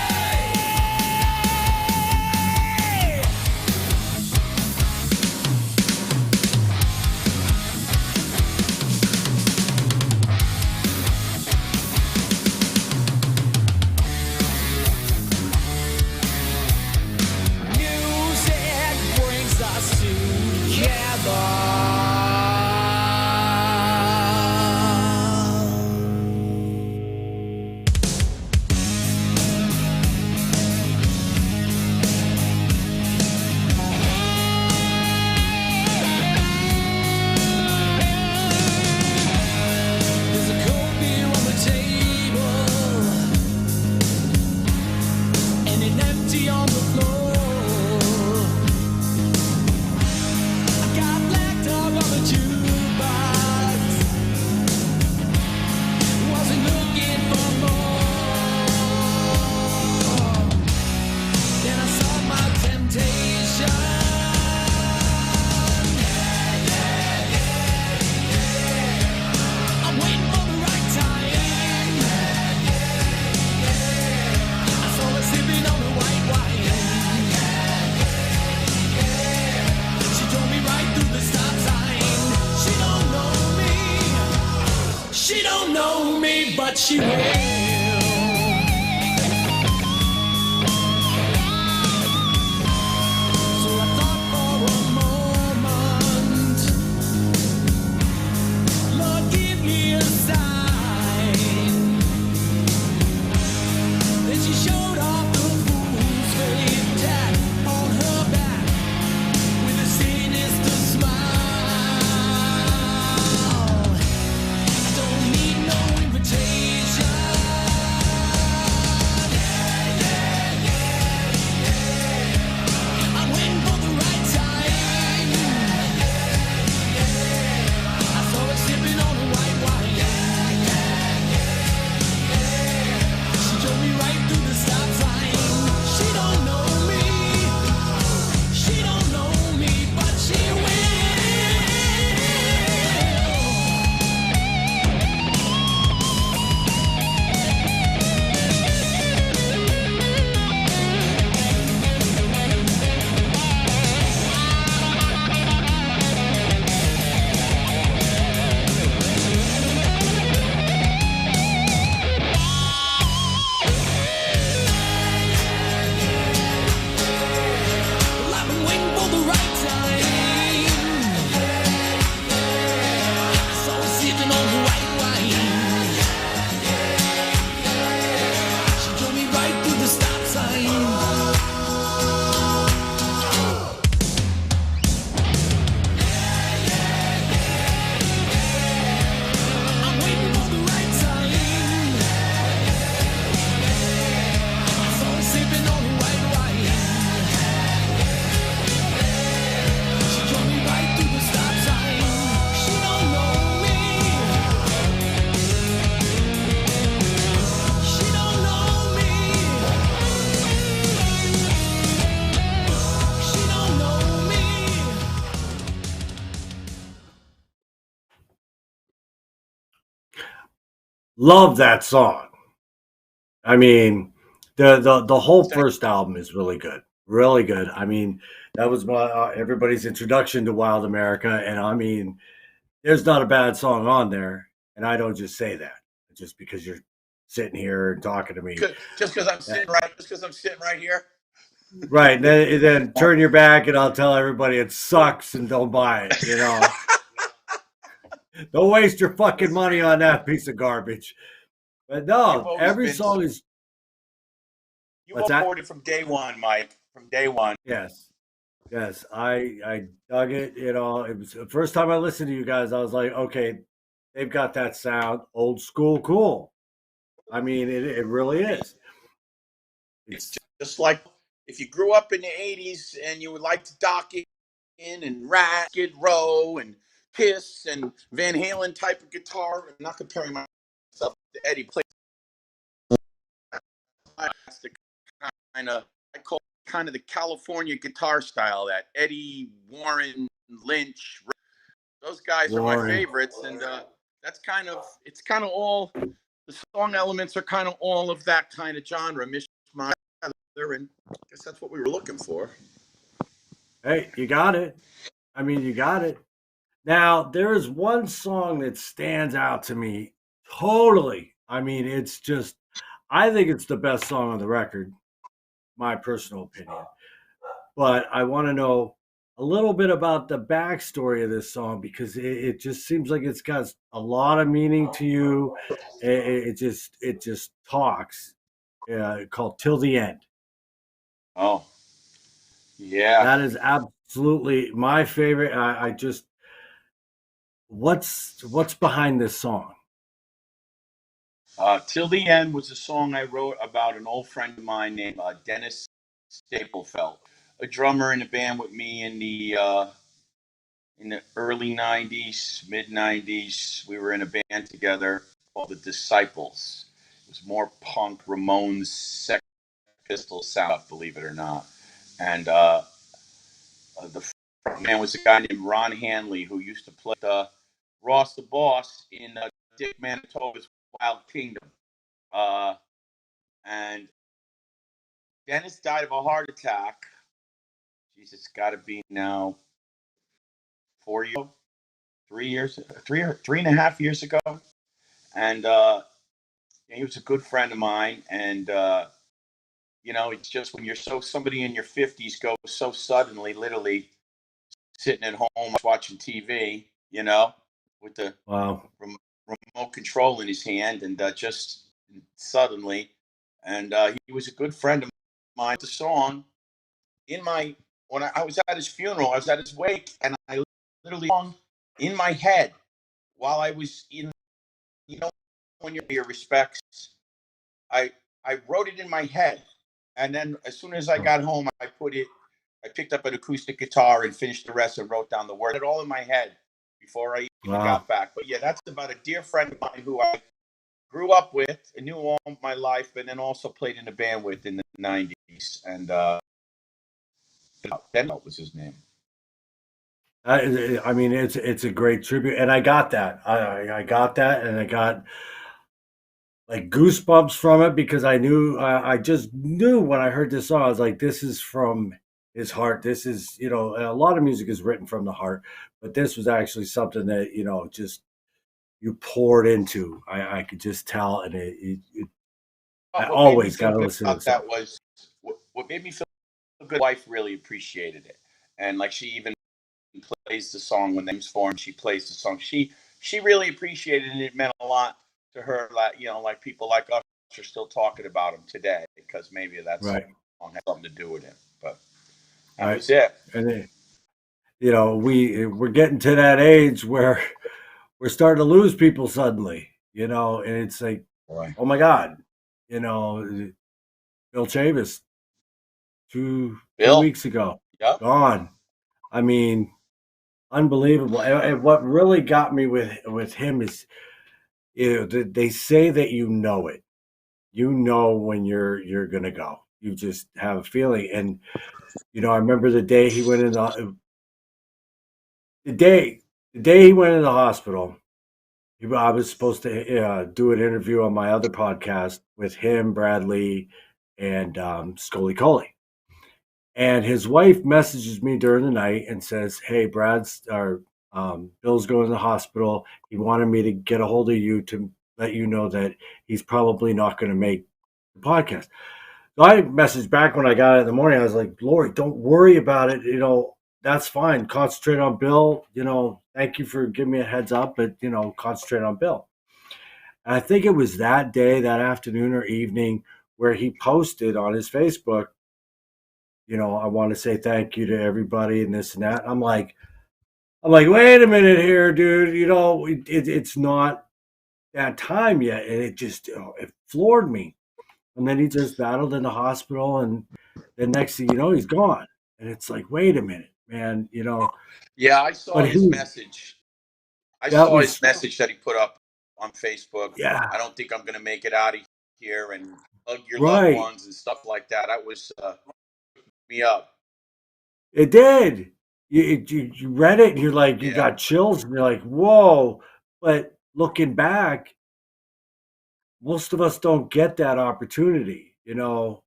Music brings us together. There's a cold beer on the table and an empty on the floor. I got Black Dog on the jukebox. Wasn't looking for more. Then I saw my temptation. I'm waiting for the right time. I saw her sipping on the white wine. She drove me right through the stop sign. She don't know me. She don't know me, but she will. So I thought for a moment, Lord, give me a sign. Then she showed off the fool's fake tat on her back with a sinister smile. I don't need no invitation. Love that song. I mean, the whole first album is really good, really good. I mean, that was my everybody's introduction to Wild America, and I mean, there's not a bad song on there, and I don't just say that just because you're sitting here and talking to me. Just because I'm sitting right here. Right, then turn your back, and I'll tell everybody it sucks and don't buy it. You know, don't waste your fucking money on that piece of garbage. But no, every song is. You've supported from day one, Mike. From day one. Yes, I dug it. You know, it was the first time I listened to you guys. I was like, okay, they've got that sound, old school, cool. I mean, it really is. It's just like if you grew up in the '80s and you would like to dock in and Rat, Skid Row, and Kiss and Van Halen type of guitar. I'm not comparing myself to Eddie. Play the I call kind of the California guitar style that Eddie, Warren, Lynch, those guys are my favorites, and that's kind of all. The song elements are kind of all of that kind of genre, mishmash, and I guess that's what we were looking for. Hey, you got it. I mean, you got it. Now, there is one song that stands out to me totally. I mean, it's just, I think it's the best song on the record, my personal opinion. But I want to know a little bit about the backstory of this song because it just seems like it's got a lot of meaning to you. It just talks. Called "Till the End." Oh, yeah, that is absolutely my favorite. I just what's behind this song? "Till the End" was a song I wrote about an old friend of mine named Dennis Staplefeld, a drummer in a band with me in the early '90s, mid '90s. We were in a band together called the Disciples. It was more punk, Ramones, Sex Pistols sound, believe it or not. And the man was a guy named Ron Hanley who used to play Ross the Boss in Dick Manitoba's Wild Kingdom. And Dennis died of a heart attack. Jesus, it's got to be now 4 years, 3.5 years ago. And he was a good friend of mine. And, it's just when you're somebody in your 50s goes so suddenly, literally sitting at home watching TV, with the remote control in his hand, and just suddenly. And he was a good friend of mine. The song when I was at his funeral, I was at his wake, and I literally sung in my head while I was in, when you're your respects. I wrote it in my head, and then as soon as I got home, I picked up an acoustic guitar and finished the rest and wrote down the words. It all in my head before I even got back. But yeah, that's about a dear friend of mine who I grew up with and knew all my life, and then also played in a band with in the '90s. And Ben was his name. I mean, it's a great tribute, and I got that. I got that, and I got like goosebumps from it because I just knew when I heard this song, I was like, this is from his heart. This is, a lot of music is written from the heart, but this was actually something that, just you poured into. I could just tell, and I always got to listen to it. That was what made me feel good. My wife really appreciated it, and like she even plays the song when names form. She plays the song. She really appreciated it. It meant a lot to her. Like people like us are still talking about him today because maybe that song had something to do with him. But that was it. And we're getting to that age where we're starting to lose people suddenly. And it's like, oh my God, Bill Chavis, two weeks ago, gone. I mean, unbelievable. And what really got me with him is, they say that it. When you're gonna go. You just have a feeling. And I remember the day he went in the day he went in the hospital. I was supposed to do an interview on my other podcast with him, Bradley, and Scully Coley. And his wife messages me during the night and says, "Hey, Bill's going to the hospital. He wanted me to get a hold of you to let you know that he's probably not going to make the podcast." So I messaged back when I got it in the morning. I was like, "Lori, don't worry about it. That's fine. Concentrate on Bill. Thank you for giving me a heads up, but concentrate on Bill." And I think it was that day, that afternoon or evening, where he posted on his Facebook, "I want to say thank you to everybody and this and that." I'm like, wait a minute here, dude. It's not that time yet, and it just it floored me. And then he just battled in the hospital, and the next thing you know, he's gone. And it's like, wait a minute, man. Yeah, I saw But his message. I that saw was his message that he put up on Facebook. Yeah. I don't think I'm going to make it out of here, and hug your loved Right. ones and stuff like that. I was me up. It did. You read it, and you're like, you got chills, and you're like, whoa. But looking back, most of us don't get that opportunity. You don't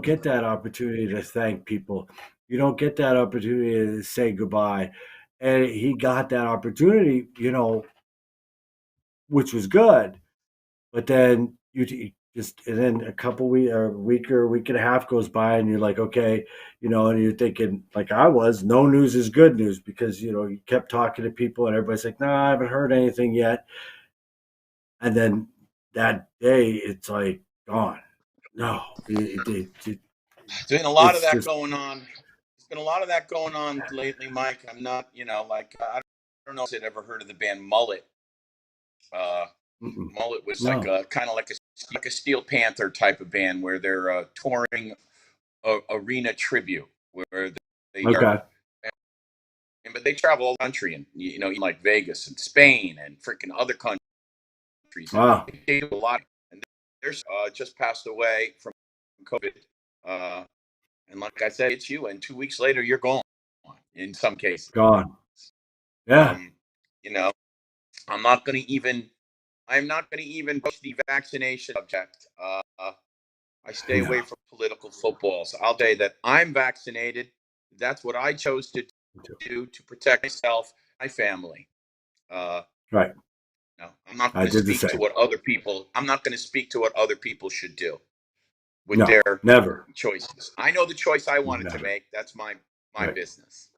get that opportunity to thank people. You don't get that opportunity to say goodbye. And he got that opportunity, which was good. But then and then a week or a week and a half goes by, and you're like, okay, and you're thinking, like I was, no news is good news, because you kept talking to people, and everybody's like, no, I haven't heard anything yet. And then that day, it's like gone. No, There's been a lot of that just going on. There's been a lot of that going on lately, Mike. I'm not, I don't know if you've ever heard of the band Mullet. Mullet was like a kind of like a Steel Panther type of band, where they're touring arena tribute, where they are, but they travel all the country, and like Vegas and Spain and freaking other countries. Wow. They do a lot, and they're just passed away from COVID. And like I said, it's you, and 2 weeks later, you're gone. In some cases, Gone. Yeah. I'm not going to even push the vaccination subject. I stay away from political football. So I'll say that I'm vaccinated. That's what I chose to do to protect myself, my family. Right. No, I'm not going to speak to what other people. I'm not going to speak to what other people should do with their choices. I know the choice I wanted to make. That's my business.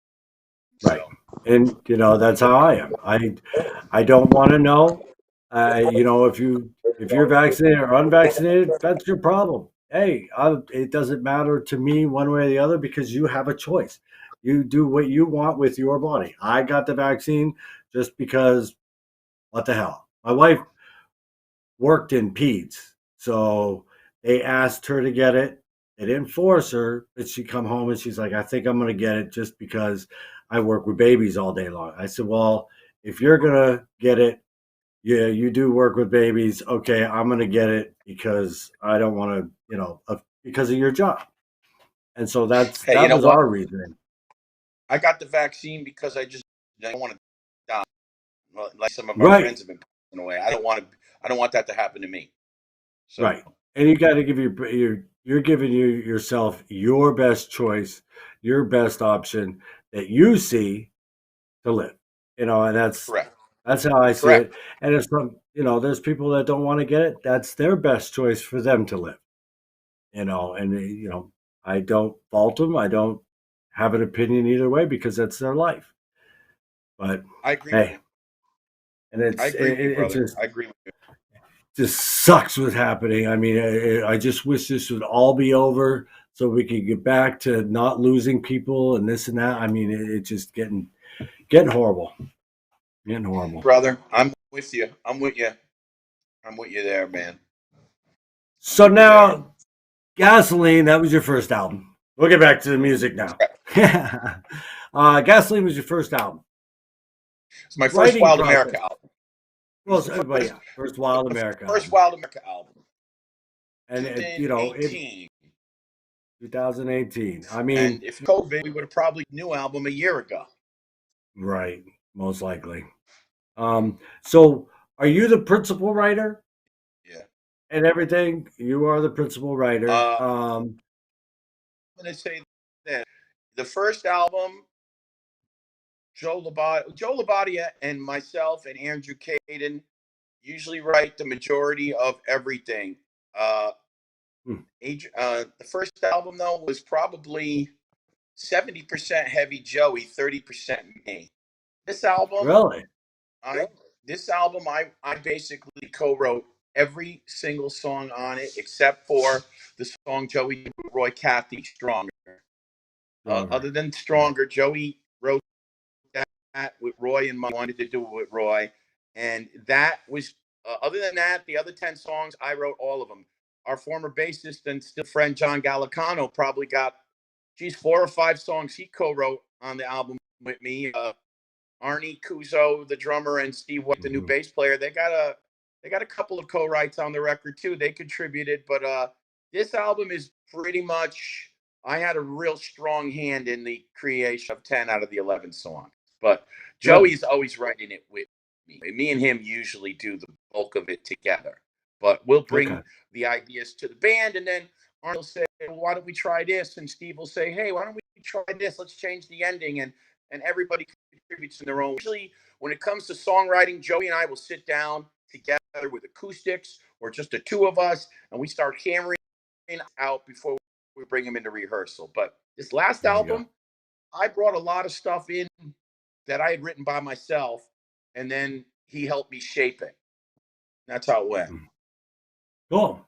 Right. And that's how I am. I don't want to know. If you're vaccinated or unvaccinated, that's your problem. Hey, it doesn't matter to me one way or the other, because you have a choice. You do what you want with your body. I got the vaccine just because, what the hell? My wife worked in peds, so they asked her to get it. They didn't force her, but she come home and she's like, I think I'm going to get it just because I work with babies all day long. I said, well, if you're going to get it, yeah, you do work with babies. Okay, I'm going to get it because I don't want to, because of your job. And so that was our reasoning. I got the vaccine because I don't want to die. Like some of our friends have been passing away. I don't want that to happen to me. So. Right. And you got to give you're giving yourself your best choice, your best option that you see to live. And that's correct. That's how I see it. And there's there's people that don't want to get it. That's their best choice for them to live. And I don't fault them. I don't have an opinion either way, because that's their life. But I agree. Hey, and I agree with you, I agree with you. Just sucks what's happening. I mean, I just wish this would all be over so we could get back to not losing people and this and that. I mean, it's just getting horrible. Getting horrible. Brother, I'm with you. I'm with you there, man. So now, Gasoline, that was your first album. We'll get back to the music now. Gasoline was your first album. It's my first Wild America album. Well, first Wild America. First Wild America album. And 2018. I mean, and if COVID, we would have probably new album a year ago. Right, most likely. So Are you the principal writer? Yeah. And everything? You are the principal writer. I'm going to say that the first album, Joe Labadia and myself and Andrew Caden usually write the majority of everything. The first album, though, was probably 70% heavy Joey, 30% me. This album, Really? I basically co-wrote every single song on it except for the song Joey did with Roy Cathy, Stronger. Other than Stronger, Joey wrote that with Roy and wanted to do it with Roy. And that was, other than that, the other 10 songs, I wrote all of them. Our former bassist and still friend John Gallicano probably got, 4 or 5 songs he co-wrote on the album with me. Arnie Kuzo, the drummer, and Steve White, the new bass player, they got a couple of co-writes on the record too. They contributed, but this album is pretty much, I had a real strong hand in the creation of 10 out of the 11 songs. But Joey's always writing it with me. Me and him usually do the bulk of it together. But we'll bring the ideas to the band, and then Arnold will say, well, why don't we try this? And Steve will say, hey, why don't we try this? Let's change the ending. And everybody contributes in their own. Usually, when it comes to songwriting, Joey and I will sit down together with acoustics or just the two of us, and we start hammering out before we bring them into rehearsal. But this last album, I brought a lot of stuff in that I had written by myself, and then he helped me shape it. That's how it went. Cool.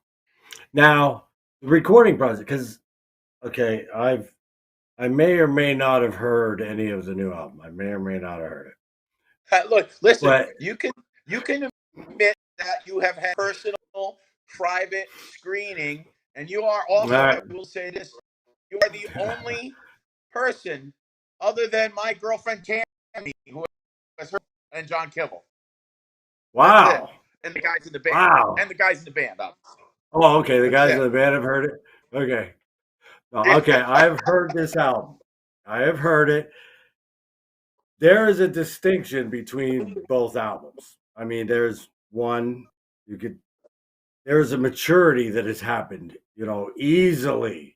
Now, the recording process, because I may or may not have heard any of the new album. I may or may not have heard it. Look, listen, you can admit that you have had personal, private screening, and you are also, I will say this, you are the only person other than my girlfriend Tammy who has heard, and John Kibble. Wow. And the guys in the band. Wow. And the guys in the band, obviously. Oh, okay. The guys in the band have heard it? Okay. Okay, I've heard this album. I have heard it. There is a distinction between both albums. I mean, there's a maturity that has happened, easily.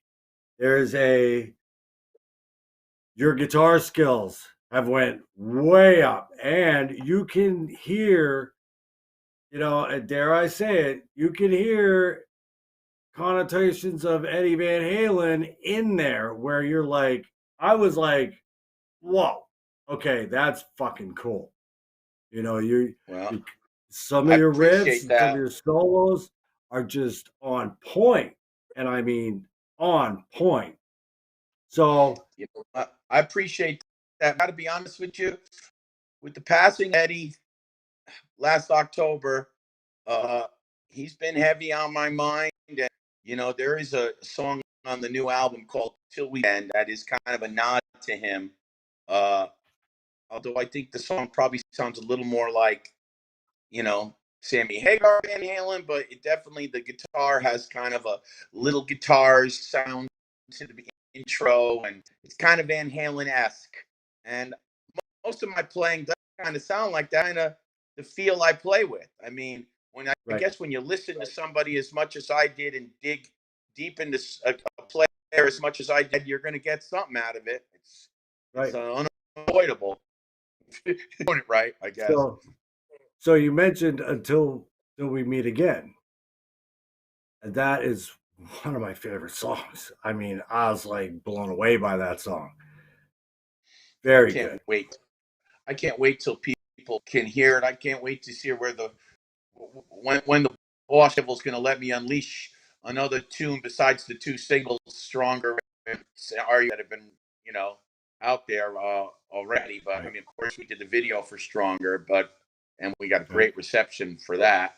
Your guitar skills have went way up, and you can hear, and dare I say it, you can hear connotations of Eddie Van Halen in there where you're like, I was like, whoa, okay, that's fucking cool. Some of your riffs, some of your solos are just on point, and I mean on point. So I appreciate that. I got to be honest with you, with the passing of Eddie last October, he's been heavy on my mind. And, there is a song on the new album called Till We End that is kind of a nod to him. Although I think the song probably sounds a little more like, Sammy Hagar Van Halen, but it definitely, the guitar has kind of a little guitars sound to the intro, and it's kind of Van Halen-esque. And most of my playing does kind of sound like that, kind of the feel I play with. I mean, I guess when you listen to somebody as much as I did and dig deep into a player as much as I did, you're going to get something out of it. It's unavoidable. Doing it right, I guess. So you mentioned until we meet again. And that is one of my favorite songs. I mean, I was like blown away by that song. Very good. I can't wait till people can hear it. I can't wait to see when the boss level is going to let me unleash another tune besides the two singles, Stronger and Are You, that have been, out there already. But I mean, of course, we did the video for Stronger, and we got a great reception for that.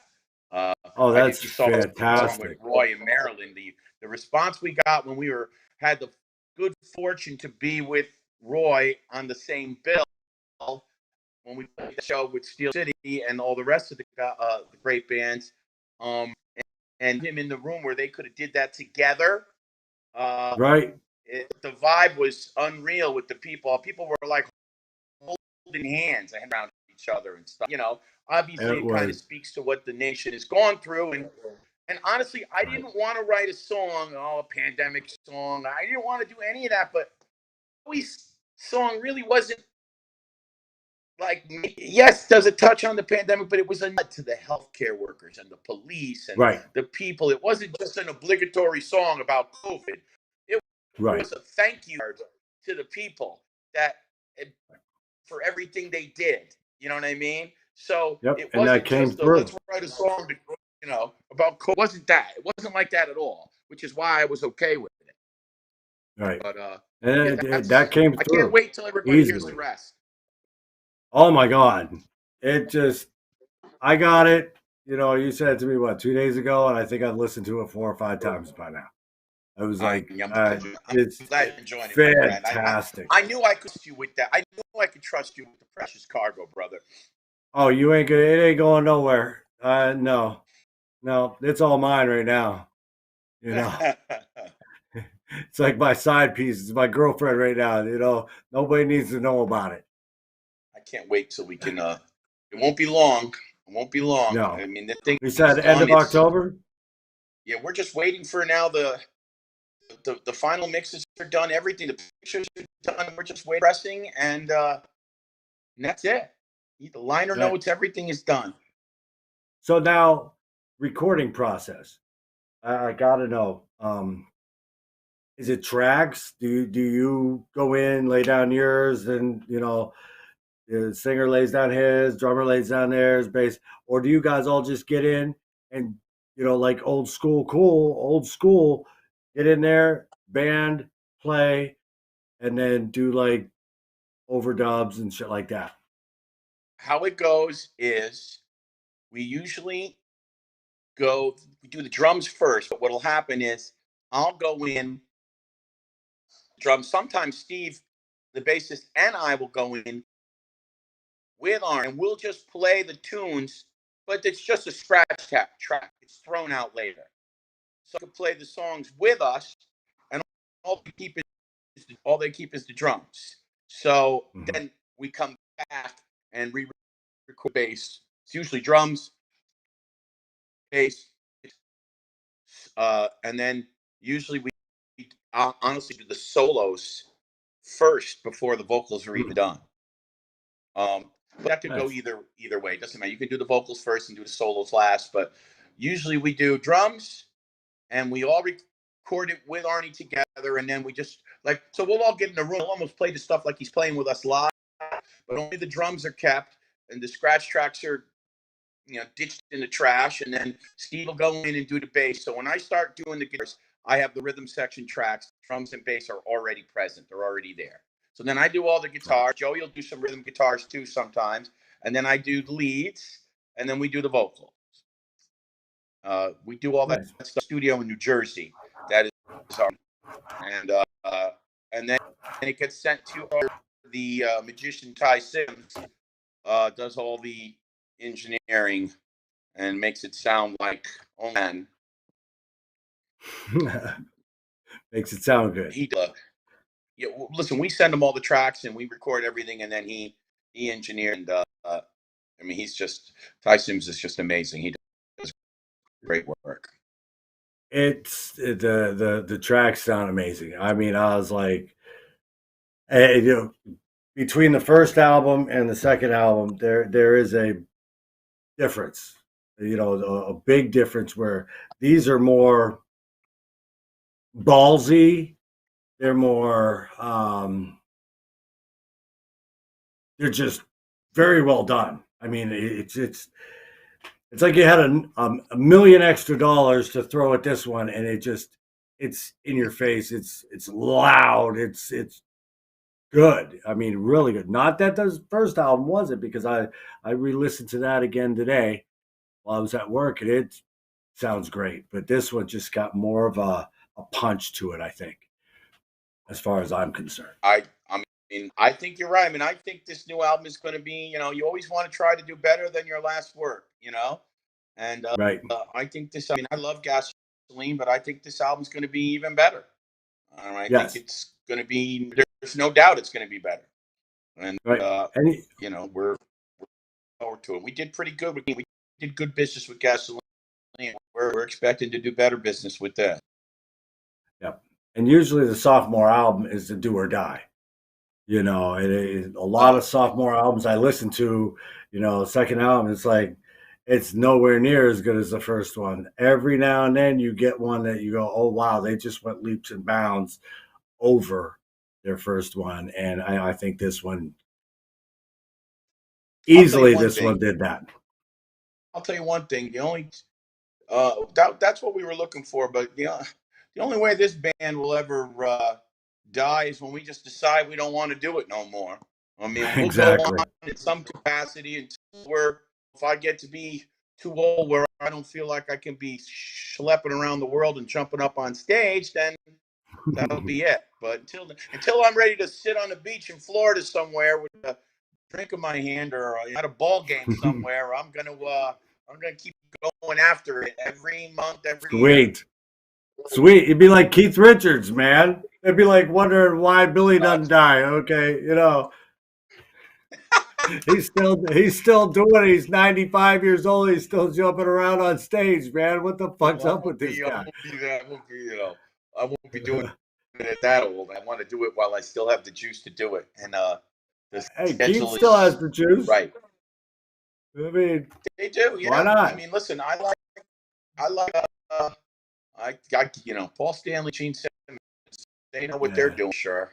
That's fantastic. With Roy and Marilyn, the response we got when we had the good fortune to be with Roy on the same bill when we played the show with Steel City and all the rest of the great bands, and him in the room where they could have did that together. Right. The vibe was unreal with the people. People were like holding hands around each other and stuff. Obviously it kind of speaks to what the nation has gone through. And honestly, I didn't want to write a song, a pandemic song. I didn't want to do any of that, but Bowie's song really wasn't like, yes, does it touch on the pandemic, but it was a nod to the healthcare workers and the police and the people. It wasn't just an obligatory song about COVID. It was a thank you to the people for everything they did. You know what I mean? So it wasn't just let's write a song about COVID. It wasn't that. It wasn't like that at all, which is why I was okay with it. Right. But that came through. I can't wait till everybody hears the rest. Oh my God. I got it. You said it to me, 2 days ago? And I think I've listened to it 4 or 5 times by now. I was like, it's glad you're enjoying it, fantastic. I knew I could trust you with that. I knew I could trust you with the precious cargo, brother. Oh, it ain't going nowhere. No, it's all mine right now. It's like my side piece. It's my girlfriend right now. Nobody needs to know about it. I can't wait till we can. It won't be long. It won't be long. No. I mean, the thing. We said end of October. Yeah, we're just waiting for now. The final mixes are done. Everything. The pictures are done. We're just pressing, and that's it. The liner notes. Everything is done. So now, recording process. I gotta know. Is it tracks? Do you go in, lay down yours, and the singer lays down his, drummer lays down theirs, bass, or do you guys all just get in and like old school, get in there, band, play, and then do like overdubs and shit like that? How it goes is we usually we do the drums first, but what'll happen is I'll go in drums. Sometimes Steve, the bassist, and I will go in with Arn, and we'll just play the tunes, but it's just a scratch track. It's thrown out later. So you can play the songs with us, and all they keep is the drums. So then we come back and re-record bass. It's usually drums, bass, and then usually we honestly do the solos first before the vocals are even done. But that could go either way. It doesn't matter. You can do the vocals first and do the solos last, but usually we do drums and we all record it with Arnie together, and then we just so we'll all get in the room. We'll almost play the stuff like he's playing with us live, but only the drums are kept and the scratch tracks are ditched in the trash, and then Steve will go in and do the bass. So when I start doing the guitars, I have the rhythm section tracks. Drums and bass are already present. They're already there. So then I do all the guitars. Joey will do some rhythm guitars too sometimes. And then I do the leads, and then we do the vocals. We do all that stuff studio in New Jersey. That is our, and then it gets sent to the magician Ty Sims, does all the engineering and makes it sound like, oh man. Makes it sound good. He does. Yeah, well, listen, we send him all the tracks and we record everything, and then he engineered. And I mean, Ty Sims is just amazing. He does great work. It's the tracks sound amazing. I mean, I was like, between the first album and the second album, there is a difference. A big difference where these are more ballsy. They're more, they're just very well done. I mean, it's like you had a million extra dollars to throw at this one, and it's in your face. It's loud. It's good. I mean, really good. Not that the first album wasn't, because I re-listened to that again today while I was at work, and it sounds great. But this one just got more of a punch to it, I think, as far as I'm concerned. I mean, I think you're right. I mean, I think this new album is going to be, you always want to try to do better than your last work, And right. I think I mean, I love Gasoline, but I think this album's going to be even better. I think it's going to be, there's no doubt it's going to be better. And, right. we're forward to it. We did pretty good. We did good business with gasoline. We're expecting to do better business with that. Yep. And usually the sophomore album is the do or die. You know, a lot of sophomore albums I listen to, you know, second album, it's like, it's nowhere near as good as the first one. Every now and then you get one that you go, oh, wow, they just went leaps and bounds over their first one. And I think this one, easily this one did that. I'll tell you one thing. The only that's what we were looking for. But the only way this band will ever die is when we just decide we don't want to do it no more. I mean, we'll go on in some capacity until if I get to be too old where I don't feel like I can be schlepping around the world and jumping up on stage, then that'll be it. But until I'm ready to sit on the beach in Florida somewhere with a drink in my hand or at a ball game somewhere, I'm gonna keep going after it every month, every year. Sweet. It'd be like Keith Richards, man. It'd be like wondering why Billy doesn't die. Okay, you know. He's still doing it. He's 95 years old. He's still jumping around on stage, man. What the fuck's up with this guy? I won't be doing it at that old. I want to do it while I still have the juice to do it. And Keith still has the juice, right? I mean, they do. Yeah. Why not? I mean, listen, I Paul Stanley, Gene Simmons. They know what they're doing. Sure.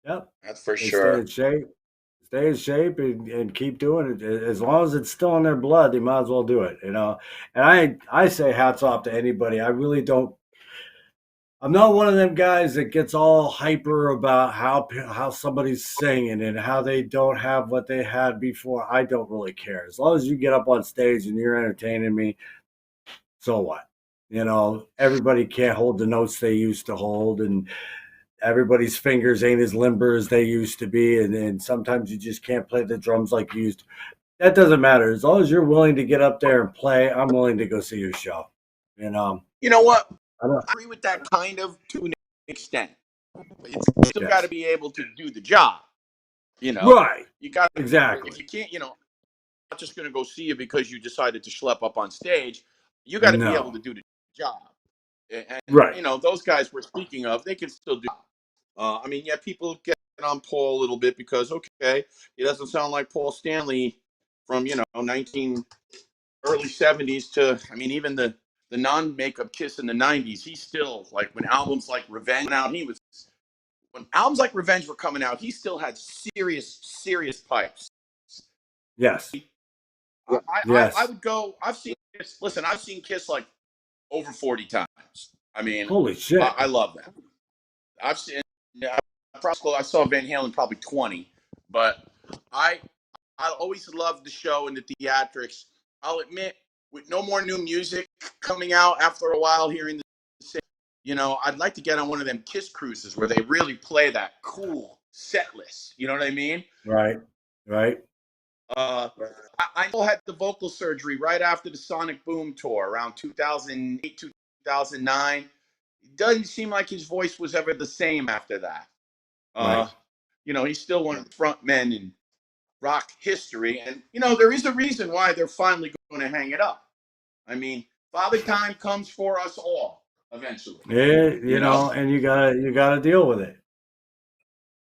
Yep. That's for sure. Stay in shape and keep doing it. As long as it's still in their blood, they might as well do it, you know. And I say hats off to anybody. I really don't. I'm not one of them guys that gets all hyper about how somebody's singing and how they don't have what they had before. I don't really care. As long as you get up on stage and you're entertaining me, so what? You know, everybody can't hold the notes they used to hold, and everybody's fingers ain't as limber as they used to be, and sometimes you just can't play the drums like you used to. That doesn't matter. As long as you're willing to get up there and play, I'm willing to go see your show. You know what? I agree with that kind of to an extent. It's still got to be able to do the job. You know, right? You got exactly. If you can't, I'm not just going to go see you because you decided to schlep up on stage. You got to be able to do the job. And, right. You know, those guys we're speaking of, they can still do. I mean, yeah, people get on Paul a little bit because he doesn't sound like Paul Stanley from early 70s to even the non-makeup Kiss in the 90s. He's still like when albums like Revenge went out, when albums like Revenge were coming out, he still had serious pipes. Yes. I would go. I've seen Kiss. Listen, I've seen Kiss like over 40 times. I mean, holy shit! I love that. I saw Van Halen probably 20, but I always loved the show and the theatrics. I'll admit, with no more new music coming out after a while here in the city, I'd like to get on one of them Kiss cruises where they really play that cool set list. You know what I mean? Right. I had the vocal surgery right after the Sonic Boom tour around 2008, 2009. It doesn't seem like his voice was ever the same after that. Right. He's still one of the front men in rock history. And, there is a reason why they're finally going to hang it up. I mean, Father Time comes for us all eventually. Yeah, you know, and you gotta deal with it.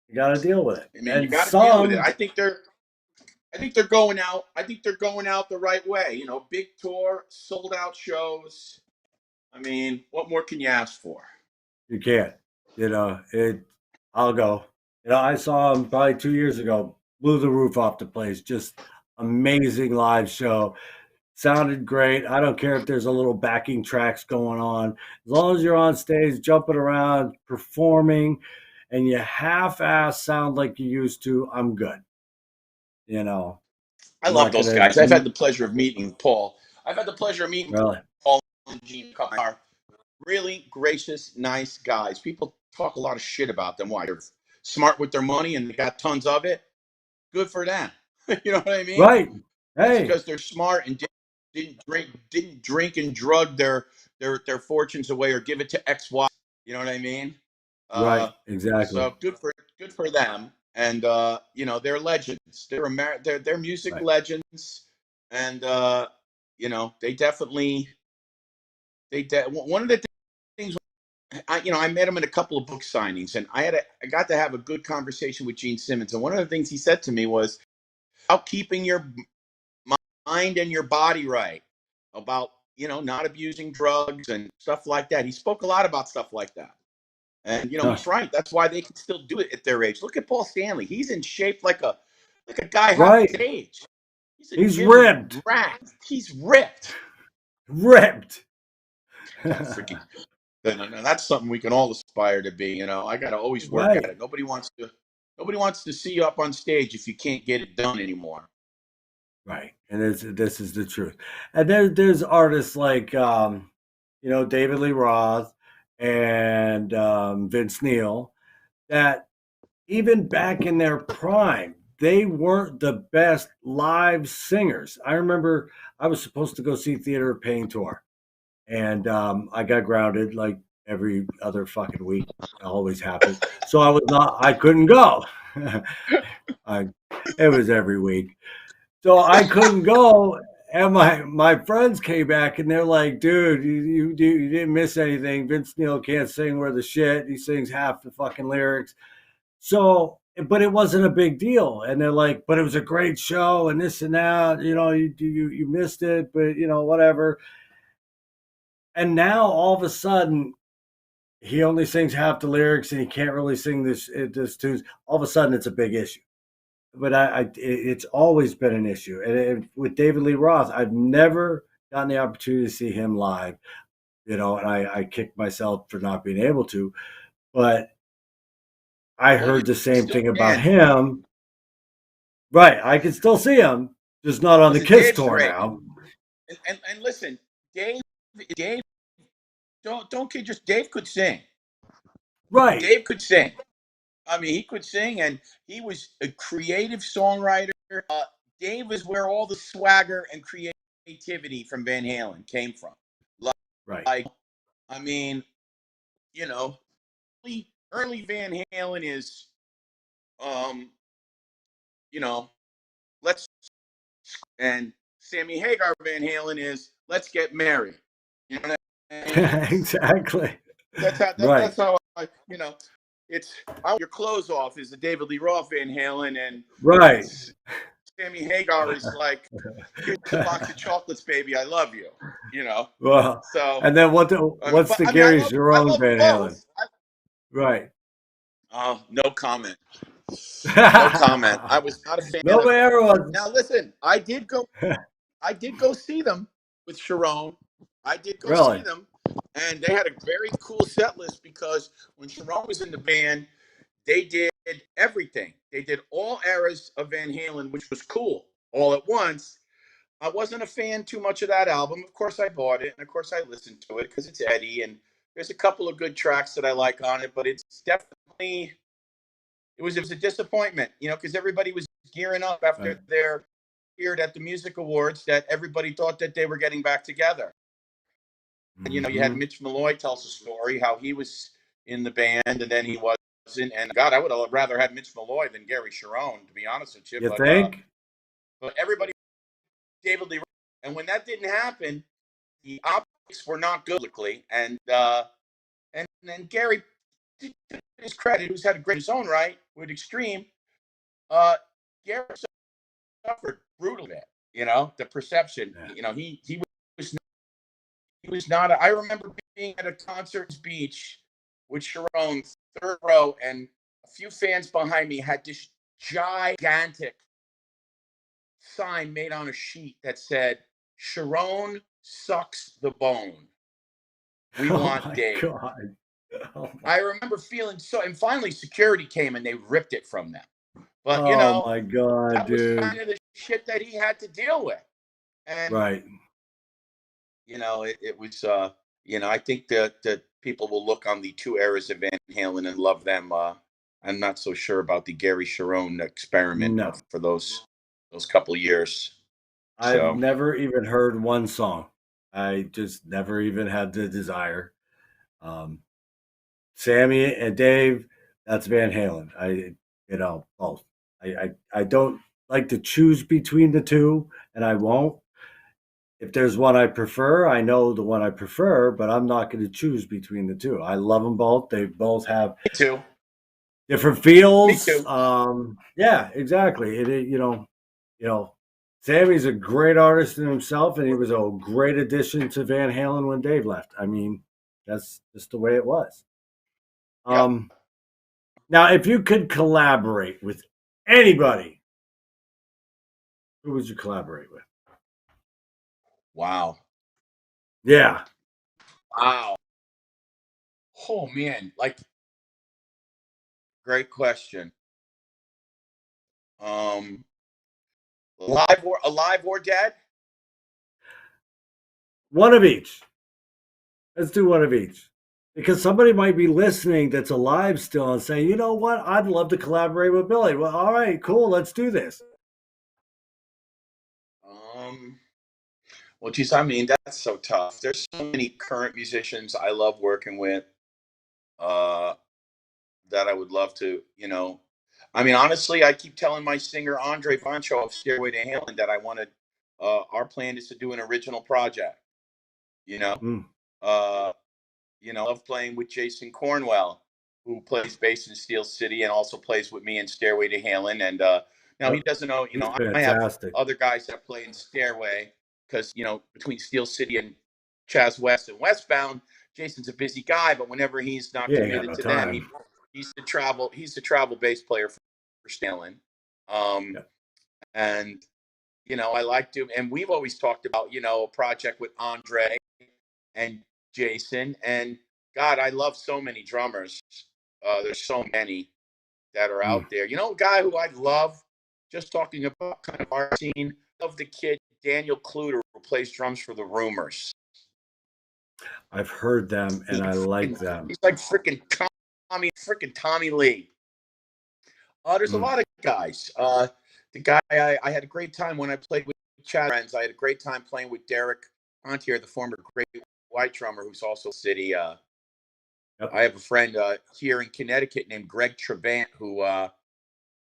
You gotta deal with it. I mean, you gotta deal with it. I think they're going out. I think they're going out the right way. Big tour, sold out shows. I mean, what more can you ask for? You can't. I'll go. I saw them probably 2 years ago. Blew the roof off the place. Just amazing live show. Sounded great. I don't care if there's a little backing tracks going on. As long as you're on stage, jumping around, performing, and you half-ass sound like you used to, I'm good. I love those guys. I've had the pleasure of meeting Paul. I've had the pleasure of meeting Paul and Gene. Are really gracious, nice guys. People talk a lot of shit about them. Why? They're smart with their money and they got tons of it. Good for them. You know what I mean? Right. Hey. Because they're smart and didn't drink and drug their fortunes away or give it to XY. You know what I mean? Right. Exactly. So good for them. and they're legends. They're music legends, and they definitely one of the things. I met him at a couple of book signings, and I got to have a good conversation with Gene Simmons. And one of the things he said to me was about keeping your mind and your body right, about not abusing drugs and stuff like that. He spoke a lot about stuff like that, and he's right. That's why they can still do it at their age. Look at Paul Stanley; he's in shape like a guy half his age. He's ripped. Rat. He's ripped. Ripped. Freaking. And that's something we can all aspire to be. I got to always work at it. Nobody wants to see you up on stage if you can't get it done anymore. Right, and this is the truth. And there's artists like David Lee Roth and Vince Neil that even back in their prime, they weren't the best live singers. I remember I was supposed to go see Theater of Pain tour, and I got grounded like every other fucking week. It always happens. So I couldn't go. It was every week. So I couldn't go, and my friends came back, and they're like, "Dude, you didn't miss anything. Vince Neil can't sing worth a shit. He sings half the fucking lyrics." So, but it wasn't a big deal, and they're like, "But it was a great show, and this and that. You missed it, but whatever." And now all of a sudden, he only sings half the lyrics, and he can't really sing this tunes. All of a sudden, it's a big issue. But it's always been an issue. And with David Lee Roth, I've never gotten the opportunity to see him live, and I kicked myself for not being able to. But I heard the same thing about him. Right. I can still see him, just not on the Kiss tour now. And listen, Dave, don't kid yourself. Dave could sing. Right. Dave could sing. I mean, he could sing, and he was a creative songwriter. Dave is where all the swagger and creativity from Van Halen came from. Like, I mean, early Van Halen is, let's, and Sammy Hagar Van Halen is, let's get married. You know what I mean? Exactly. That's how it's your clothes off is the David Lee Roth Van Halen, and Sammy Hagar is like, here's a box of chocolates, baby, I love you. Well, so and then what's the Gary Sharon Van Halen? Right. Oh, no comment. No comment. I was not a fan. Now listen, I did go see them with Sharon. I did go see them, and they had a very cool set list because when Sharon was in the band, they did everything. They did all eras of Van Halen, which was cool, all at once. I wasn't a fan too much of that album. Of course, I bought it, and of course, I listened to it because it's Eddie, and there's a couple of good tracks that I like on it, but it's definitely it was a disappointment, because everybody was gearing up after their appeared at the music awards that everybody thought that they were getting back together. And you had Mitch Malloy tells a story how he was in the band and then he wasn't. And God, I would have rather had Mitch Malloy than Gary Sharon, to be honest with you. You think? But everybody, David Lee, and when that didn't happen, the optics were not good, and then Gary, to his credit, who's had a great his own right with Extreme, Gary suffered brutally. The perception. He was not. I remember being at a concert beach with Sharon, third row, and a few fans behind me had this gigantic sign made on a sheet that said, "Sharon sucks the bone. We want Dave." God. I remember feeling so, and finally security came and they ripped it from them. But my God, that dude. was kind of the shit that he had to deal with. And it was I think that people will look on the two eras of Van Halen and love them. I'm not so sure about the Gary Sharon experiment for those couple years. I've never even heard one song. I just never even had the desire. Sammy and Dave, that's Van Halen. both. I don't like to choose between the two, and I won't. If there's one I prefer, I know the one I prefer, but I'm not going to choose between the two. I love them both. They both have Me too. different Me feels. too. Yeah, exactly. Sammy's a great artist in himself, and he was a great addition to Van Halen when Dave left. I mean, that's just the way it was. Now, if you could collaborate with anybody, who would you collaborate with? Wow. Yeah. Wow. Oh man, great question. Alive or dead? One of each. Let's do one of each. Because somebody might be listening that's alive still and saying, you know what? I'd love to collaborate with Billy. Well, all right, cool. Let's do this. Well, geez, I mean, that's so tough. There's so many current musicians I love working with uh, that I would love to, I mean, honestly, I keep telling my singer Andre Vancho of Stairway to Heaven that I wanted, our plan is to do an original project, you know? Uh, I love playing with Jason Cornwell, who plays bass in Steel City and also plays with me in Stairway to Heaven. And now he doesn't know, He's I have fantastic. other guys that play in Stairway because, between Steel City and Chaz West and Westbound, Jason's a busy guy, but whenever he's not He ain't got committed no to them, time. he's the travel bass player for Stalin. And, I like to, and we've always talked about, a project with Andre and Jason. And God, I love so many drummers. There's so many that are out there. A guy who I love, just talking about kind of our scene, love the kid Daniel Kluter who plays drums for the Rumors. I've heard them and I like them. He's like freaking Tommy Lee. There's a lot of guys. The guy I had a great time when I played with Chad Friends. I had a great time playing with Derek Pontier, the former Great White drummer, who's also City. I have a friend here in Connecticut named Greg Trevant, who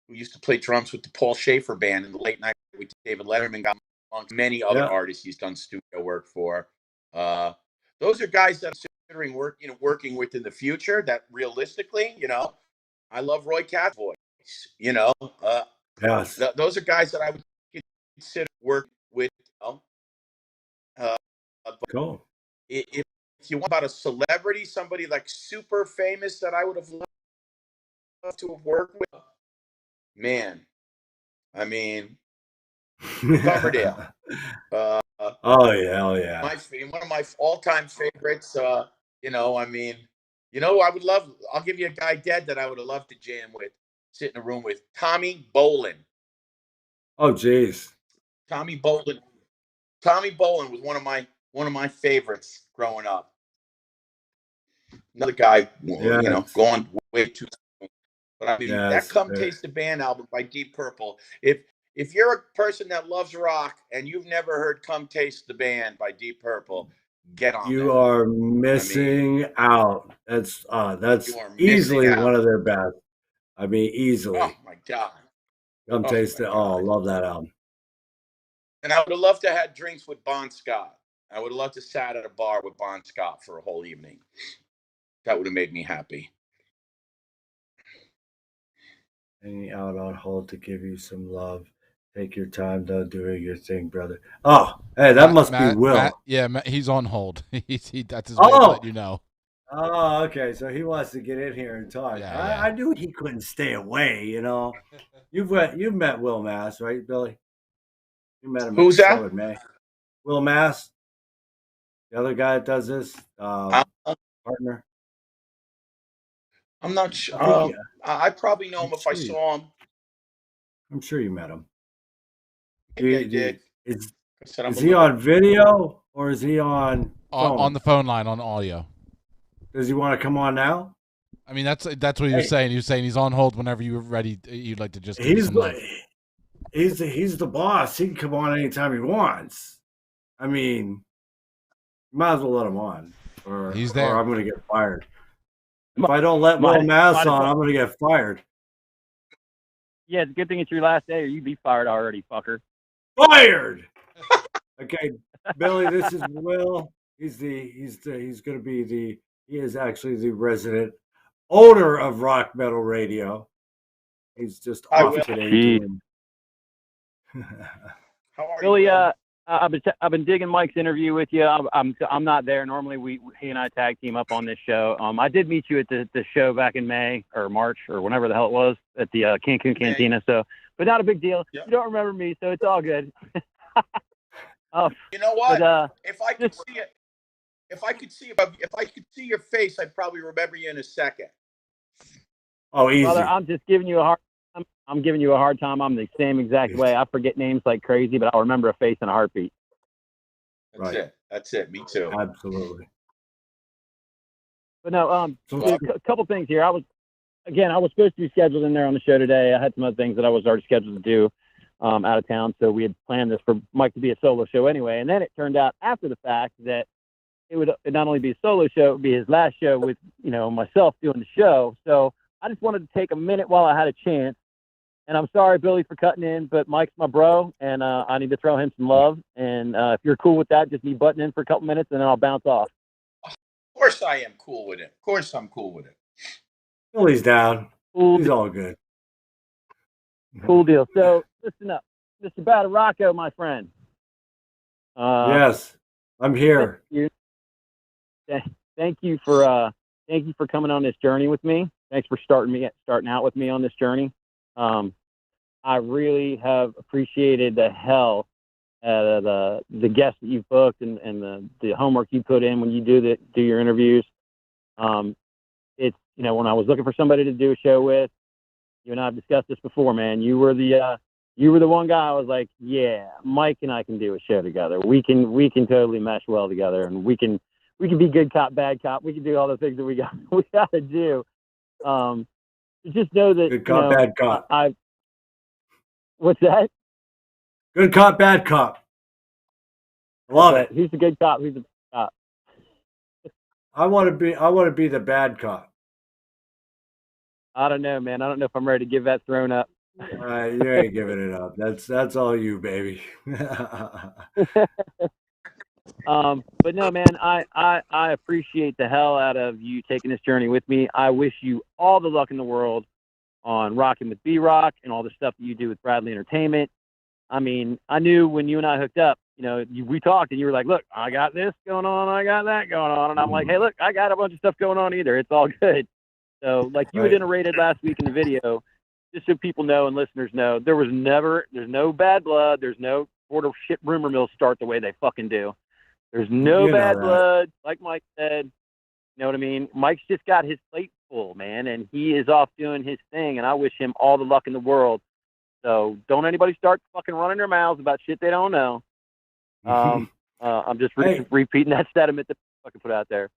used to play drums with the Paul Schaefer band in the late night with David Letterman, got amongst many other artists he's done studio work for. Those are guys that I'm considering working with in the future. That realistically, I love Roy Catt's voice. Yes. Those are guys that I would consider work with. Cool. If you want about a celebrity, somebody like super famous that I would have loved to have worked with, man, I mean, Coverdale. Oh yeah. One of my all-time favorites. I mean, I would love. I'll give you a guy dead that I would have loved to jam with, sit in a room with. Tommy Bolin. Oh geez. Tommy Bolin. Tommy Bolin was one of my favorites growing up. Another guy, going way too soon. But I mean, that "Come Taste the Band" album by Deep Purple. If you're a person that loves rock and you've never heard "Come Taste the Band" by Deep Purple, get on. You are missing out. That's easily one of their best. I mean, easily. Oh my God. Come taste it. Oh, love that album. And I would have loved to have had drinks with Bon Scott. I would have loved to sat at a bar with Bon Scott for a whole evening. That would have made me happy. Hanging out on hold to give you some love. Take your time, though, doing your thing, brother. Oh, hey, that must be Will. Matt, he's on hold. That's his way to let you know. Oh, okay. So he wants to get in here and talk. Yeah. I knew he couldn't stay away. You've met Will Mass, right, Billy? You met him. Who's that? With me. Will Mass, the other guy that does this partner. I'm not sure. I probably know him if I saw him. I'm sure you met him. Maybe I did. Is he on video or is he on phone? On the phone line on audio? Does he want to come on now? I mean, that's what he was saying. He was saying he's on hold whenever you're ready. You'd like to just. He's the boss. He can come on anytime he wants. I mean, you might as well let him on, or he's there. Or I'm going to get fired. If I don't let Will Mass on, I'm going to get fired. Yeah, it's a good thing it's your last day, or you'd be fired already, fucker. Fired. Okay, Billy. This is Will. He is actually the resident owner of Rock Metal Radio. He's just off today doing. How are Billy, you? I've been digging Mike's interview with you. I'm not there. Normally he and I tag team up on this show. I did meet you at the show back in May or March or whenever the hell it was at the Cancun Cantina. So, but not a big deal. Yep. You don't remember me, so it's all good. You know what? But, if I could see your face, I'd probably remember you in a second. Oh, easy. Brother, I'm just giving you a hard time. I'm giving you a hard time. I'm the same exact way. I forget names like crazy, but I'll remember a face and a heartbeat. That's it. Me too. Absolutely. But no, a couple things here. I was supposed to be scheduled in there on the show today. I had some other things that I was already scheduled to do out of town, so we had planned this for Mike to be a solo show anyway. And then it turned out after the fact that it would not only be a solo show, it would be his last show with myself doing the show. So I just wanted to take a minute while I had a chance. And I'm sorry, Billy, for cutting in, but Mike's my bro, and I need to throw him some love. And if you're cool with that, just me butting in for a couple minutes, and then I'll bounce off. Of course I am cool with it. Of course I'm cool with it. Billy's down. Cool. He's all good. Cool deal. So listen up. Mr. Badaracco, my friend. Yes, I'm here. Thank you for coming on this journey with me. Thanks for starting out with me on this journey. I really have appreciated the hell out of the guests that you've booked and the homework you put in when you do your interviews. It's when I was looking for somebody to do a show with, you and I have discussed this before, man. You were the one guy I was like, yeah, Mike and I can do a show together. We can totally mesh well together, and we can be good cop, bad cop. We can do all the things that we got to do. Just know that good cop, bad cop. What's that? Good cop, bad cop. Love it. Who's the good cop? Who's the bad cop? I want to be the bad cop. I don't know, man. I don't know if I'm ready to give that throne up. You ain't giving it up. That's all you, baby. But no, man, I appreciate the hell out of you taking this journey with me. I wish you all the luck in the world on rocking with B-Rock and all the stuff that you do with Bradley Entertainment. I mean, I knew when you and I hooked up, we talked and you were like, look, I got this going on, I got that going on. And I'm like, hey, look, I got a bunch of stuff going on either. It's all good. So like you had iterated last week in the video, just so people know and listeners know, there's no bad blood. There's no sort of shit rumor mills start the way they fucking do. There's no bad blood, like Mike said. You know what I mean? Mike's just got his plate full, man, and he is off doing his thing, and I wish him all the luck in the world. So don't anybody start fucking running their mouths about shit they don't know. I'm just repeating that sentiment that I fucking put out there.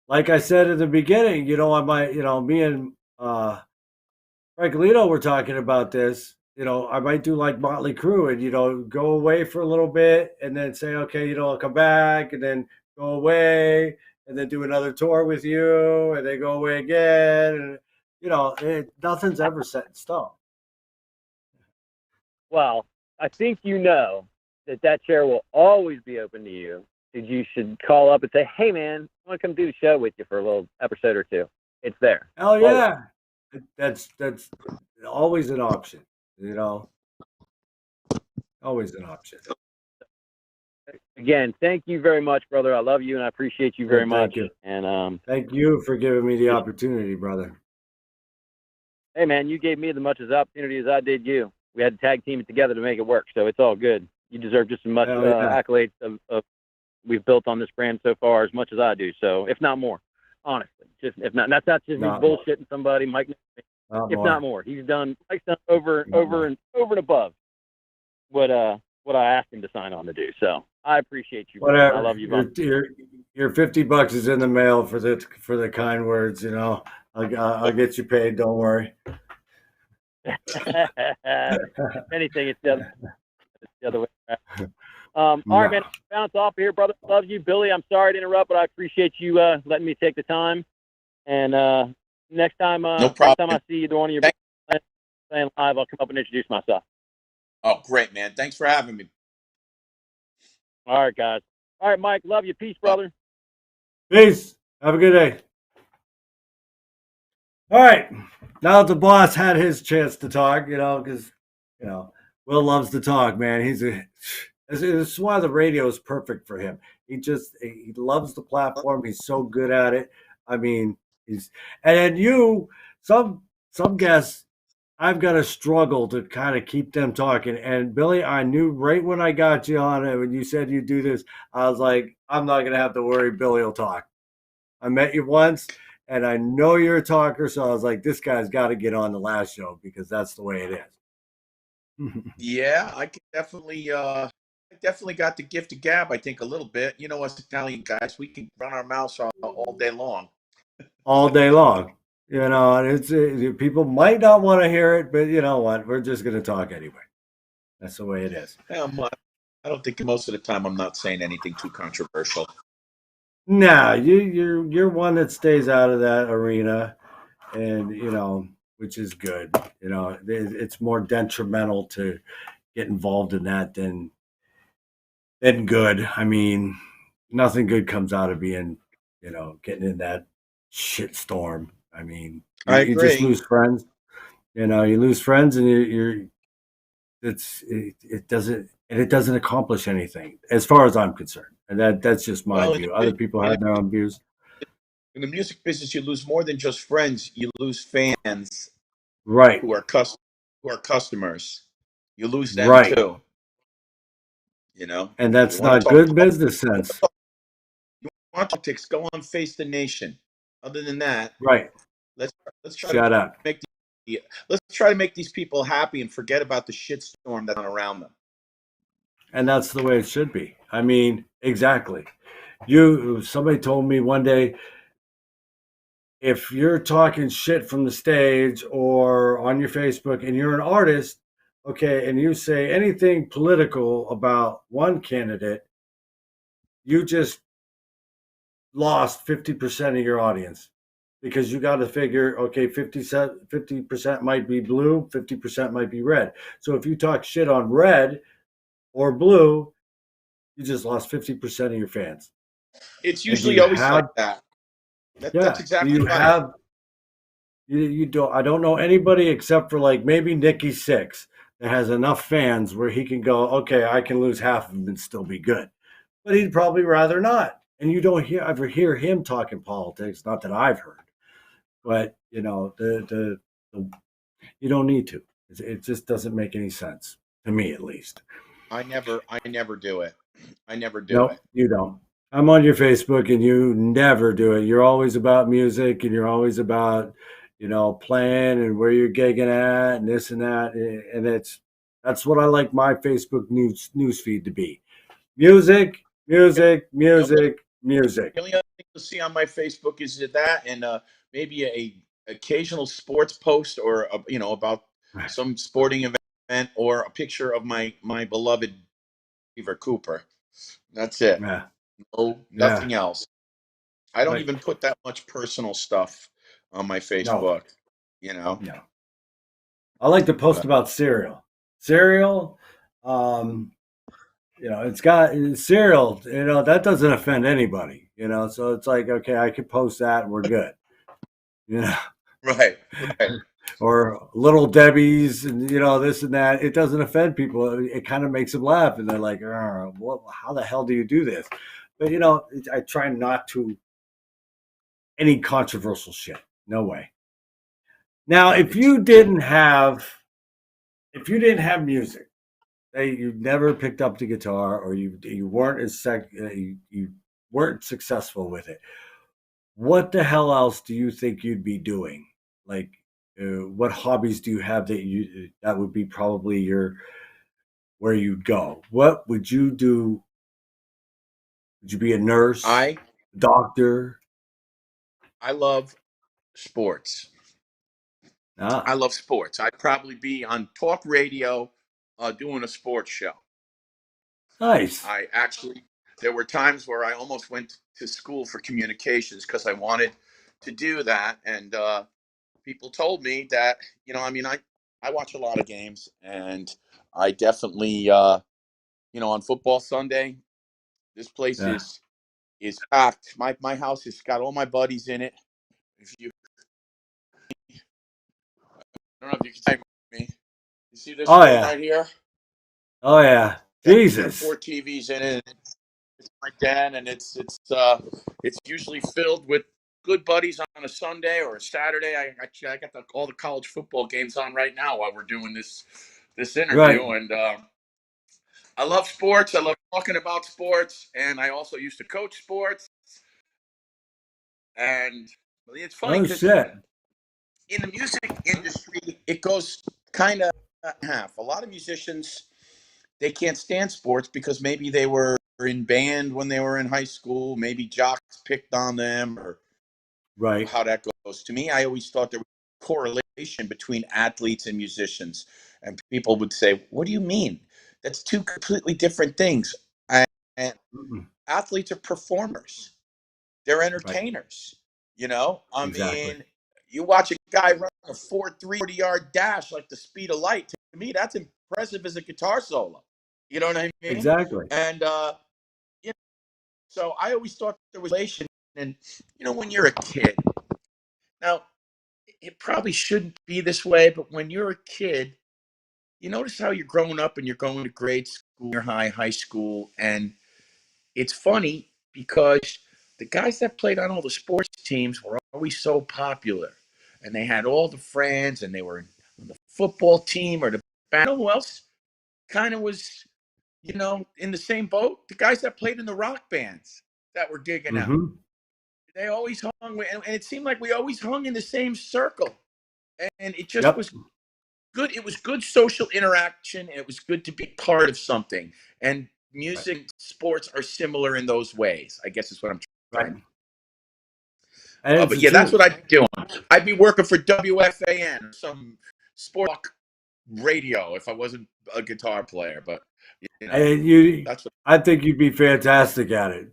Like I said at the beginning, I might, me and Francolino were talking about this. I might do like Motley Crue and, go away for a little bit and then say, okay, I'll come back and then go away and then do another tour with you and then go away again. And, nothing's ever set in stone. Well, I think that chair will always be open to you. You should call up and say, hey, man, I want to come do the show with you for a little episode or two. It's there. Hell yeah. That's always an option. Always an option. Again, thank you very much, brother. I love you and I appreciate you very much. You. And thank you for giving me the opportunity, brother. Hey, man, you gave me as much as opportunity as I did you. We had to tag team it together to make it work, so it's all good. You deserve just as much accolades of we've built on this brand so far as much as I do. So, if not more, honestly, that's not just me bullshitting somebody, Mike. Not more. Mike's done over and above what I asked him to sign on to do. So I appreciate you. Whatever. I love you. Your $50 is in the mail for the kind words. I'll get you paid. Don't worry. Anything, it's the other way around. All right, man. Bounce off here, brother. Love you, Billy. I'm sorry to interrupt, but I appreciate you letting me take the time. And next time, no problem. Next time I see you, one of your saying live, I'll come up and introduce myself. Oh, great, man. Thanks for having me. All right, guys. All right, Mike. Love you. Peace, brother. Peace. Have a good day. All right. Now that the boss had his chance to talk, because Will loves to talk, man. It's why the radio is perfect for him. He loves the platform. He's so good at it. I mean, and then some guests, I've got to struggle to kind of keep them talking. And Billy, I knew right when I got you on it, when you said you do this, I was like, I'm not going to have to worry. Billy will talk. I met you once, and I know you're a talker, so I was like, this guy's got to get on the last show because that's the way it is. Yeah, I definitely got the gift of gab. I think a little bit. You know, us Italian guys, we can run our mouths all day long. All day long, and people might not want to hear it, but you know what? We're just going to talk anyway. That's the way it is. I don't think most of the time I'm not saying anything too controversial. Nah, you're one that stays out of that arena, and which is good. It's more detrimental to get involved in that than good. I mean, nothing good comes out of being, getting in that shit storm. I mean, you just lose friends. You lose friends, and it doesn't accomplish anything as far as I'm concerned. And that's just my view. Other people have their own views. In the music business, you lose more than just friends. You lose fans, right? Who are customers. You lose them right. too. And that's not good business sense. You want politics? Go on Face the Nation. Other than that, right? Let's try Shut up. Let's try to make these people happy and forget about the shitstorm that's around them. And that's the way it should be. I mean, exactly. Somebody told me one day, if you're talking shit from the stage or on your Facebook and you're an artist, okay, and you say anything political about one candidate, you just lost 50% of your audience, because you got to figure, okay, 50% might be blue, 50% might be red. So if you talk shit on red or blue, you just lost 50% of your fans. It's usually always like that. That's exactly right. You don't. I don't know anybody except for like maybe Nikki Sixx that has enough fans where he can go, okay, I can lose half of them and still be good. But he'd probably rather not. And you don't ever hear him talking politics. Not that I've heard, but you don't need to. It just doesn't make any sense to me, at least. I never do it. I never do Nope, it. You don't. I'm on your Facebook, and you never do it. You're always about music, and you're always about, playing and where you're gigging at and this and that. And that's what I like my Facebook news feed to be. Music, music, music, music. The only other thing you'll see on my Facebook is that, and maybe a occasional sports post, or about some sporting event, or a picture of my beloved Beaver Cooper. That's it. Yeah. No, nothing else. I don't even put that much personal stuff on my Facebook. No. I like to post about cereal. Cereal, it's got cereal, that doesn't offend anybody, so it's like, okay, I could post that and we're good. Right. Or Little Debbie's and, this and that. It doesn't offend people. It kind of makes them laugh. And they're like, how the hell do you do this? But, I try not to any controversial shit. No way. Now, if you didn't have music, you never picked up the guitar, or you weren't you weren't successful with it, what the hell else do you think you'd be doing? Like, what hobbies do you have that would be probably where you'd go? What would you do? Would you be a nurse? Doctor? I love sports. I love sports. I'd probably be on talk radio doing a sports show. Nice. There were times where I almost went to school for communications because I wanted to do that. And people told me that, I watch a lot of games, and I definitely, on football Sunday, this place Yeah. is packed. My house has got all my buddies in it. If you, I don't know if you can type me. You see this Oh room yeah. right here? Oh yeah. Got Jesus. 4 TVs in it. It's my den, and it's usually filled with good buddies on a Sunday or a Saturday. I got all the college football games on right now while we're doing this Right. interview, and I love sports. I love talking about sports, and I also used to coach sports. And it's funny Oh because shit. in the music industry, it goes kind of half. A lot of musicians, they can't stand sports because maybe they were in band when they were in high school. Maybe jocks picked on them, or Right. how that goes. To me, I always thought there was a correlation between athletes and musicians. And people would say, "What do you mean? That's two completely different things." And Mm-mm. athletes are performers. They're Right. entertainers. I Exactly. mean, you watch a guy run a 40-yard dash like the speed of light. To me, that's impressive as a guitar solo. You know what I mean? Exactly. And you know, so I always thought there was relation. And when you're a kid, now it probably shouldn't be this way, but when you're a kid, you notice how you're growing up and you're going to grade school, high school, and it's funny because the guys that played on all the sports teams were always so popular, and they had all the friends, and they were on the football team or the band. You know who else kind of was, in the same boat? The guys that played in the rock bands that were gigging out. Mm-hmm. They always hung, and it seemed like we always hung in the same circle, and it just Yep. was good. It was good social interaction. It was good to be part of something. And Right. music, sports are similar in those ways. I guess is what I'm Right. trying. And it's But the yeah, that's truth. what I'd be doing. I'd be working for WFAN or some sport radio if I wasn't a guitar player. But And you, that's what I think you'd be fantastic at it.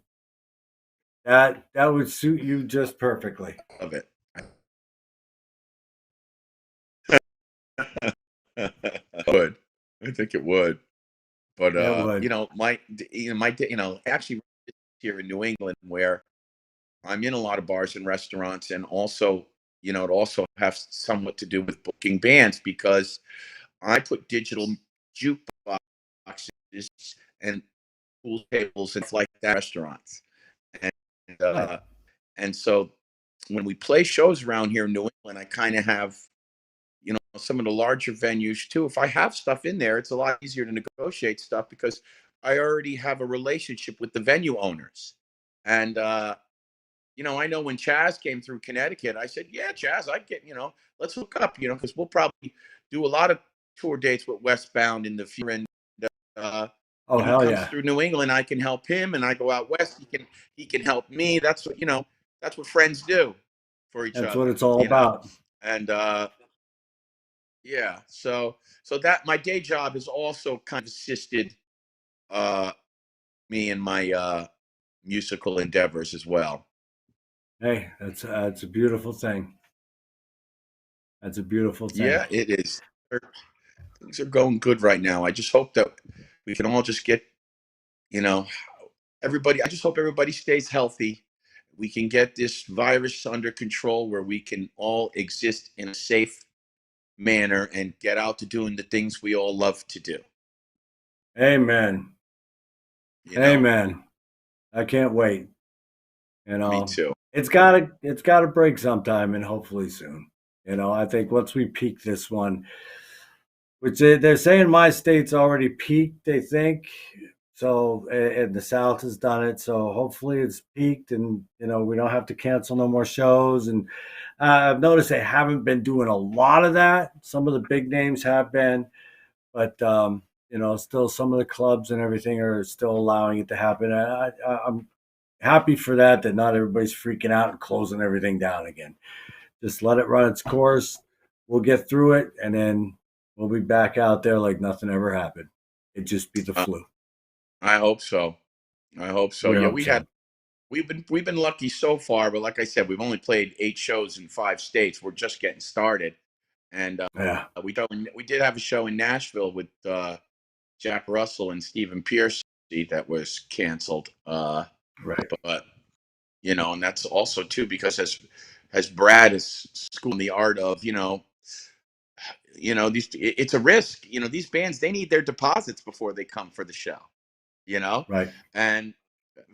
That would suit you just perfectly. of it. Would. I think it would. But It would. actually here in New England where I'm in a lot of bars and restaurants, and also, it also has somewhat to do with booking bands because I put digital jukeboxes and pool tables and stuff like that in restaurants, and Right. uh, and so when we play shows around here in New England, I kind of have some of the larger venues too. If I have stuff in there, it's a lot easier to negotiate stuff because I already have a relationship with the venue owners, and I know when Chaz came through Connecticut, I said, "Yeah, Chaz, I get, let's hook up, because we'll probably do a lot of tour dates with Westbound in the future." And Oh when he hell comes yeah. through New England, I can help him, and I go out west, he can help me. That's what friends do for each That's what other, it's all about. And yeah, so that my day job has also kind of assisted uh, me in my musical endeavors as well. Hey, that's a beautiful thing. That's a beautiful thing. Yeah, it is. Things are going good right now. I just hope that we can all just get, you know, everybody. I just hope everybody stays healthy. We can get this virus under control where we can all exist in a safe manner and get out to doing the things we all love to do. Amen. You know, Amen. I can't wait. me too. It's gotta break sometime and hopefully soon. I think once we peak this one, which they're saying my state's already peaked, they think. So, and the South has done it. So hopefully it's peaked and, we don't have to cancel no more shows. And I've noticed they haven't been doing a lot of that. Some of the big names have been, but, still some of the clubs and everything are still allowing it to happen. I'm happy for that not everybody's freaking out and closing everything down again. Just let it run its course. We'll get through it, and then we'll be back out there like nothing ever happened. It'd just be the flu. I hope so. I hope so. We Yeah, hope so. we've been lucky so far, but like I said, we've only played 8 shows in 5 states. We're just getting started, And Yeah. we did have a show in Nashville with Jack Russell and Stephen Pierce that was canceled. Right. But and that's also too because as Brad is schooling the art of it's a risk. These bands, they need their deposits before they come for the show. Right. And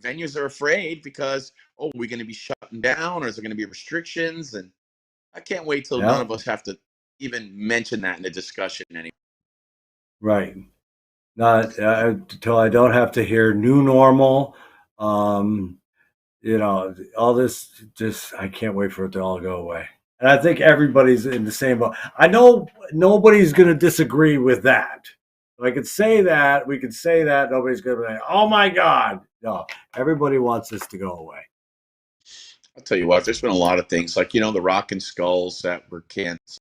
venues are afraid because we're going to be shutting down, or is there going to be restrictions? And I can't wait till none Yeah. of us have to even mention that in the discussion anymore. Right. Not until I don't have to hear new normal. All this, just I can't wait for it to all go away. And I think everybody's in the same boat. I know nobody's going to disagree with that. I could say that. We could say that. Nobody's going to be like, oh my God. No, everybody wants this to go away. I'll tell you what, there's been a lot of things like, the Rock and Skulls that were canceled.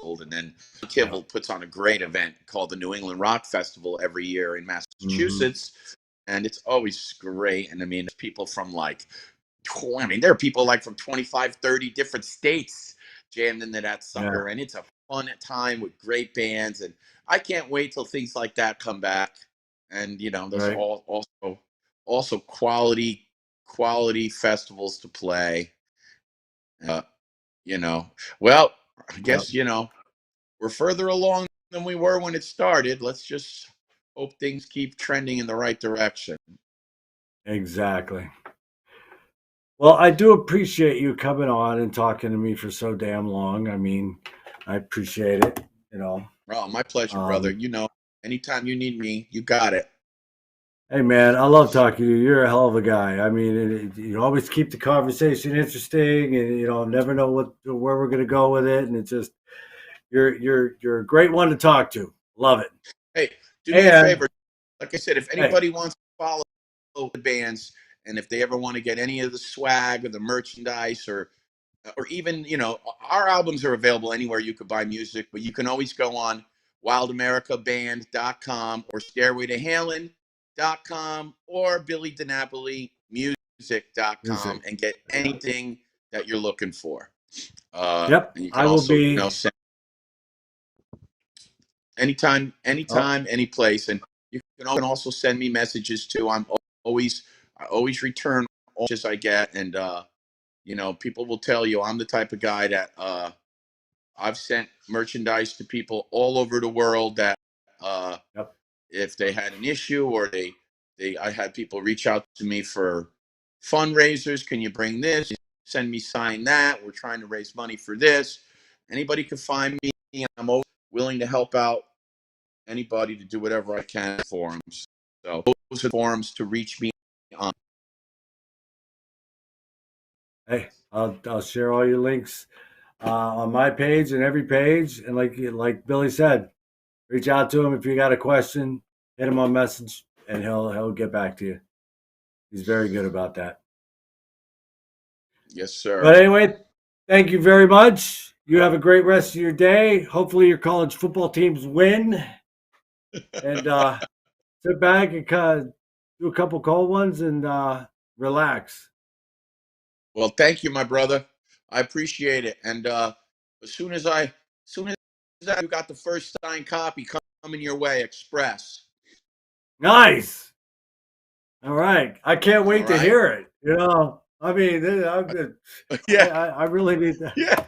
And then Kimmel puts on a great event called the New England Rock Festival every year in Massachusetts. Mm-hmm. And it's always great. And I mean, people from there are people from 25, 30 different states jammed into that sucker. Yeah. And it's a fun time with great bands. And I can't wait till things like that come back. And, there's right. also quality festivals to play. Well, I guess, we're further along than we were when it started. Let's just hope things keep trending in the right direction. Exactly. Well, I do appreciate you coming on and talking to me for so damn long. I mean, I appreciate it, Oh, my pleasure, brother. Anytime you need me, you got it. Hey, man, I love talking to you. You're a hell of a guy. I mean, you always keep the conversation interesting, and never know where we're gonna go with it. And it's just you're a great one to talk to. Love it. Hey, do me a favor. Like I said, if anybody wants to follow the bands, and if they ever want to get any of the swag or the merchandise, or even our albums are available anywhere you could buy music, but you can always go on wildamericaband.com or stairwaytoheaven.com or Billy DiNapoli music.com and get anything that you're looking for. Yep, and you can send anytime, any place, and you can also send me messages too. I always return all as I get, and people will tell you I'm the type of guy that I've sent merchandise to people all over the world that if they had an issue or I had people reach out to me for fundraisers. Can you bring this? Send me sign that. We're trying to raise money for this. Anybody can find me. I'm always willing to help out anybody to do whatever I can for them. So those are forums to reach me on. Hey, I'll share all your links on my page and every page. And like Billy said, reach out to him if you got a question. Hit him on message, and he'll get back to you. He's very good about that. Yes, sir. But anyway, thank you very much. You have a great rest of your day. Hopefully your college football teams win. And sit back and do a couple cold ones and relax. Well, thank you, my brother. I appreciate it. And as soon as I got the first signed copy coming your way, express. Nice. All right. I can't wait to hear it. I mean, I really need that. Yeah.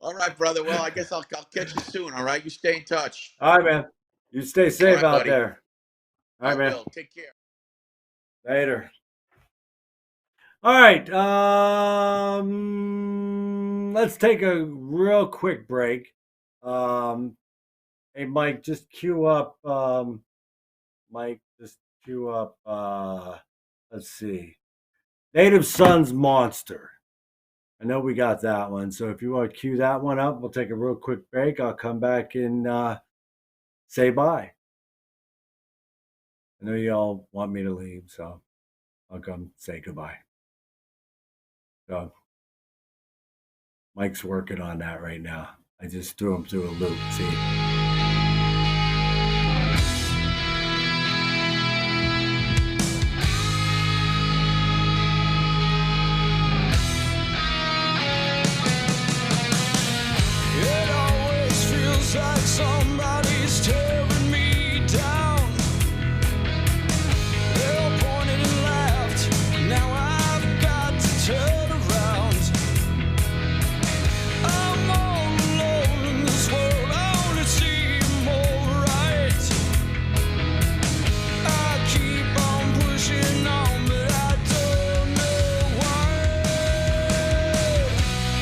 All right, brother. Well, I guess I'll catch you soon. All right. You stay in touch. All right, man. You stay safe out buddy. there. All right, man. Will. Take care. Later. All right. Let's take a real quick break. Hey, Mike, just cue up. Let's see. Native Sons Monster. I know we got that one. So if you want to cue that one up, we'll take a real quick break. I'll come back and say bye. I know you all want me to leave, so I'll come say goodbye. So Mike's working on that right now. I just threw him through a loop. See? Somebody's tearing me down. They all pointed and laughed. Now I've got to turn around. I'm all alone in this world. I only see more right. I keep on pushing on, but I don't know why.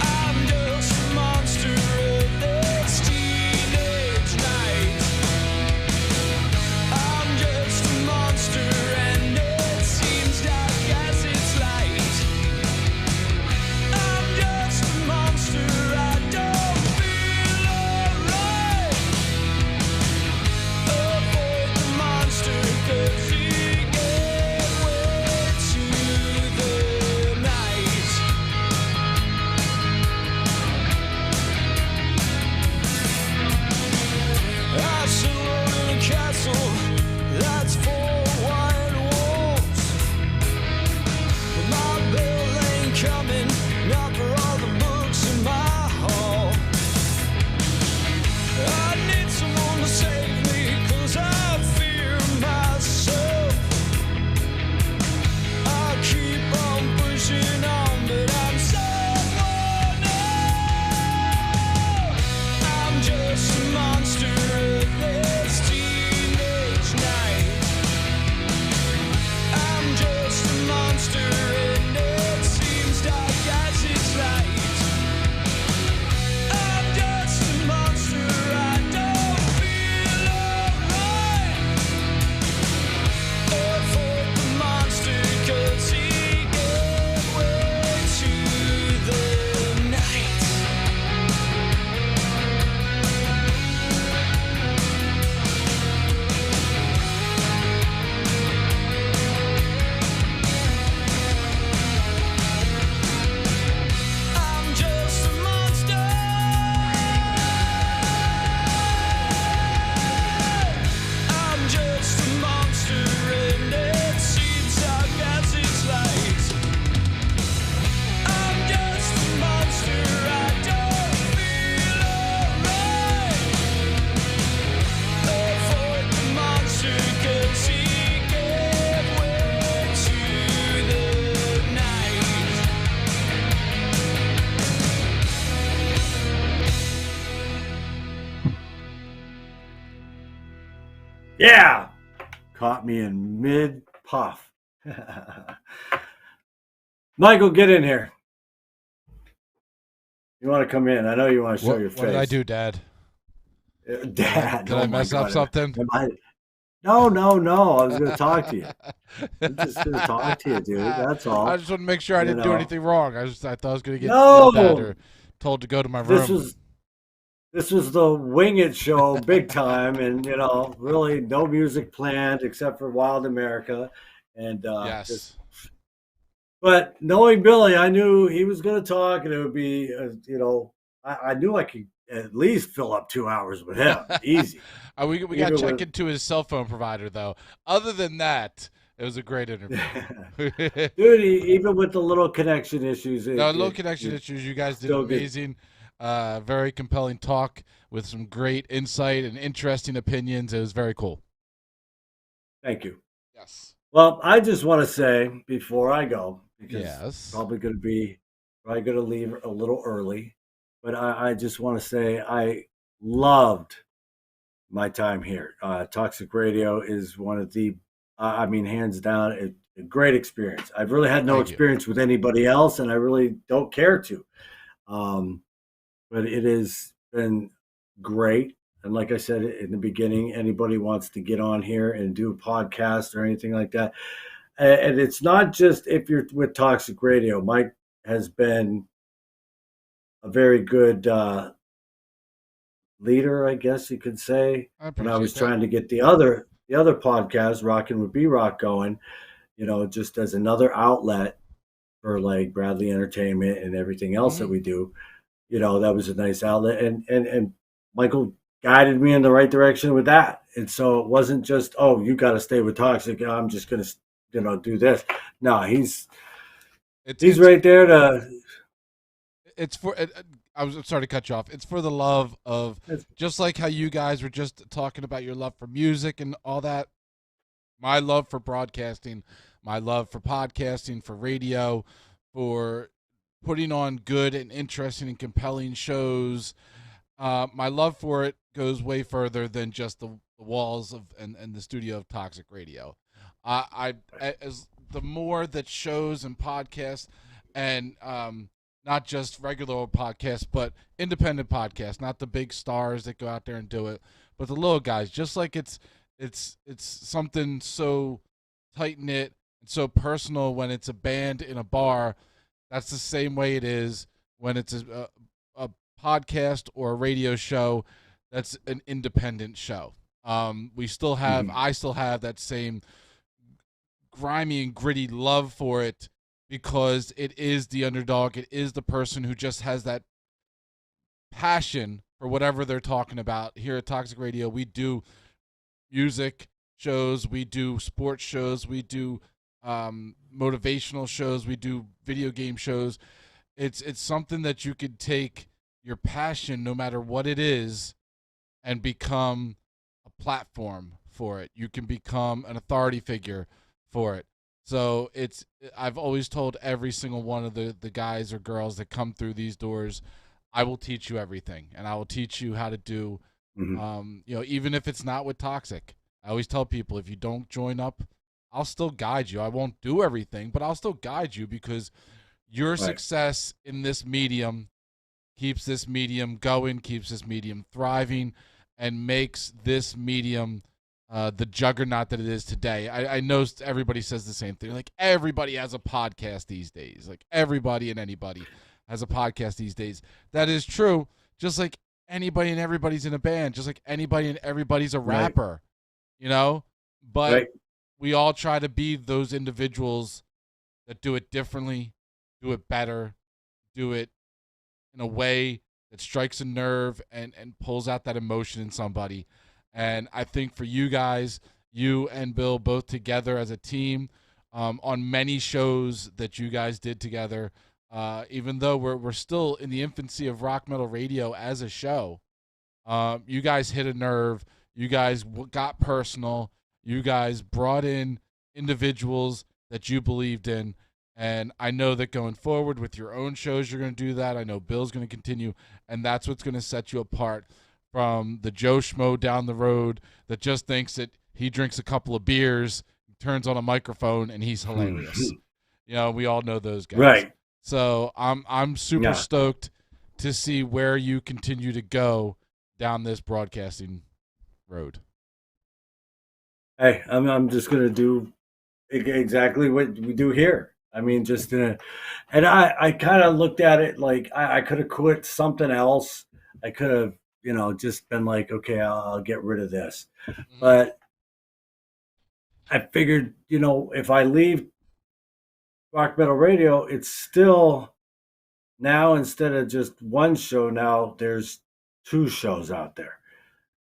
I'm just a monster of this teenage night. I'm just a monster, and it seems dark as it's light. I'm just a monster, I don't feel alright. Avoid the monster, 'cause he gave way to the night. I sit alone in a castle that's four wide walls. My bill ain't coming, not for all the books in my hall. I need someone to save me, 'cause I fear myself. I keep on pushing on, but I'm someone else. I'm just a monster of this teenage night. I'm just a monster, and it seems dark as it's light. I'm just a monster, I don't feel alright. Avoid the monster, 'cause he gave way to the night. I'm just a monster. I'm just a monster, and it seems dark as it's light. I'm just a monster, I don't feel alright. Avoid the monster, 'cause he gave way to the night. Yeah, caught me in mid puff. Michael, get in here. You want to come in? I know you want to show your face. What did I do, Dad? Dad, Did I mess up something? No. I was going to talk to you. I'm just going to talk to you, dude. That's all. I just want to make sure I didn't do anything wrong. I thought I was going to get No! yelled at or told to go to my room. This was the Wing It show, big time, and really no music planned except for Wild America, and yes. But knowing Billy, I knew he was going to talk, and it would be, I knew I could at least fill up 2 hours with him, easy. We got to check into his cell phone provider, though. Other than that, it was a great interview. Dude, even with the little connection issues. Little connection issues, you guys did amazing. Very compelling talk with some great insight and interesting opinions. It was very cool. Thank you. Yes. Well, I just want to say before I go, because yes. probably going to leave a little early, but I just want to say I loved my time here. Toxic Radio is one of the, hands down, a great experience. I've really had no experience with anybody else, and I really don't care to. But it has been great. And like I said in the beginning, anybody wants to get on here and do a podcast or anything like that. And it's not just if you're with Toxic Radio. Mike has been a very good leader, I guess you could say. When I was trying to get the other podcast, Rockin' with B-Rock, going, just as another outlet for like Bradley Entertainment and everything else that we do. That was a nice outlet, and Michael guided me in the right direction with that. And so it wasn't just, oh, you got to stay with Toxic. I'm just going to, do this. No, he's right there to. It's for. I'm sorry to cut you off. It's for the love of, just like how you guys were just talking about your love for music and all that. My love for broadcasting, my love for podcasting, for radio, for putting on good and interesting and compelling shows. My love for it goes way further than just the walls of and the studio of Toxic Radio. As the more that shows and podcasts and not just regular old podcasts, but independent podcasts, not the big stars that go out there and do it, but the little guys. Just like it's something so tight knit and so personal when it's a band in a bar. That's the same way it is when it's a podcast or a radio show that's an independent show. We still have, I still have that same grimy and gritty love for it because it is the underdog. It is the person who just has that passion for whatever they're talking about. Here at Toxic Radio, we do music shows, we do sports shows, we do motivational shows, we do video game shows. It's something that you could take your passion, no matter what it is, and become a platform for it. You can become an authority figure for it. So I've always told every single one of the guys or girls that come through these doors, I will teach you everything, and I will teach you how to do, even if it's not with Toxic. I always tell people, if you don't join up, I'll still guide you. I won't do everything, but I'll still guide you, because your success in this medium keeps this medium going, keeps this medium thriving, and makes this medium the juggernaut that it is today. I know everybody says the same thing. Like, everybody has a podcast these days. Like, everybody and anybody has a podcast these days. That is true. Just like anybody and everybody's in a band. Just like anybody and everybody's a rapper. But we all try to be those individuals that do it differently, do it better, do it in a way that strikes a nerve and pulls out that emotion in somebody. And I think for you guys, you and Bill both together as a team, on many shows that you guys did together, even though we're still in the infancy of rock metal radio as a show, you guys hit a nerve. You guys got personal. You guys brought in individuals that you believed in. And I know that going forward with your own shows, you're going to do that. I know Bill's going to continue. And that's what's going to set you apart from the Joe Schmo down the road that just thinks that he drinks a couple of beers, turns on a microphone, and he's hilarious. We all know those guys. Right. So I'm super stoked to see where you continue to go down this broadcasting road. Hey, I'm just going to do exactly what we do here. I mean, and I kind of looked at it like I could have quit something else. I could have, just been like, okay, I'll get rid of this. But I figured, if I leave rock metal radio, it's still now, instead of just one show, now there's two shows out there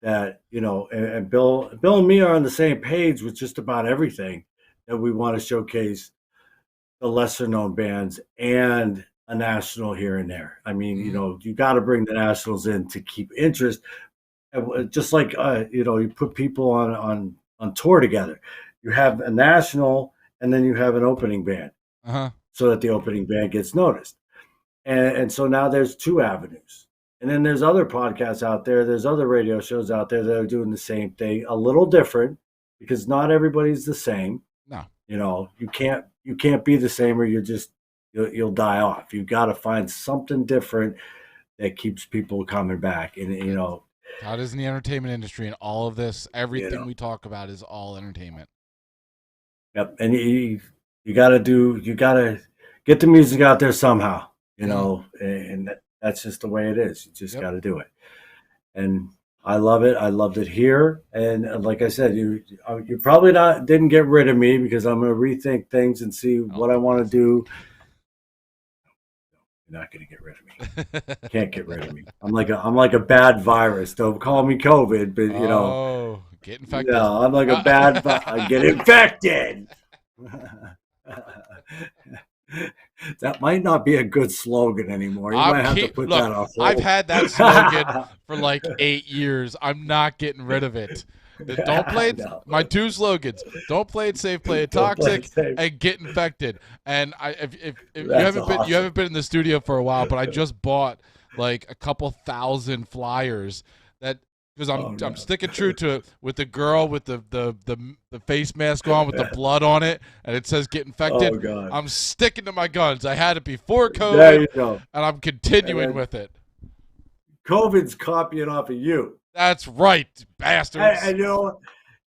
that, and Bill and me are on the same page with just about everything that we want to showcase the lesser known bands and a national here and there. I mean, you got to bring the nationals in to keep interest. Just like, you put people on tour together. You have a national and then you have an opening band so that the opening band gets noticed. And so now there's two avenues. And then there's other podcasts out there. There's other radio shows out there that are doing the same thing, a little different, because not everybody's the same. No. You can't be the same, or you'll die off. You got to find something different that keeps people coming back. And how does in the entertainment industry and all of this, everything we talk about is all entertainment. Yep. And you got to get the music out there somehow, and that's just the way it is. You just got to do it. And I love it. I loved it here. And like I said, you probably didn't get rid of me, because I'm going to rethink things and see what I want to do. You're not going to get rid of me. Can't get rid of me. I'm like a bad virus. Don't call me COVID, but get infected. No, I'm like a bad I get infected. That might not be a good slogan anymore. You might have to put that on hold. I've had that slogan for like 8 years. I'm not getting rid of it. Don't play it. No. My two slogans: don't play it safe, play it toxic, and get infected. And if you haven't been in the studio for a while, but I just bought like a couple thousand flyers that. Because I'm sticking true to it with the girl with the face mask on with the blood on it, and it says "get infected." Oh, God. I'm sticking to my guns. I had it before COVID, There you go. and I'm continuing with it. COVID's copying off of you. That's right, bastards. And you know,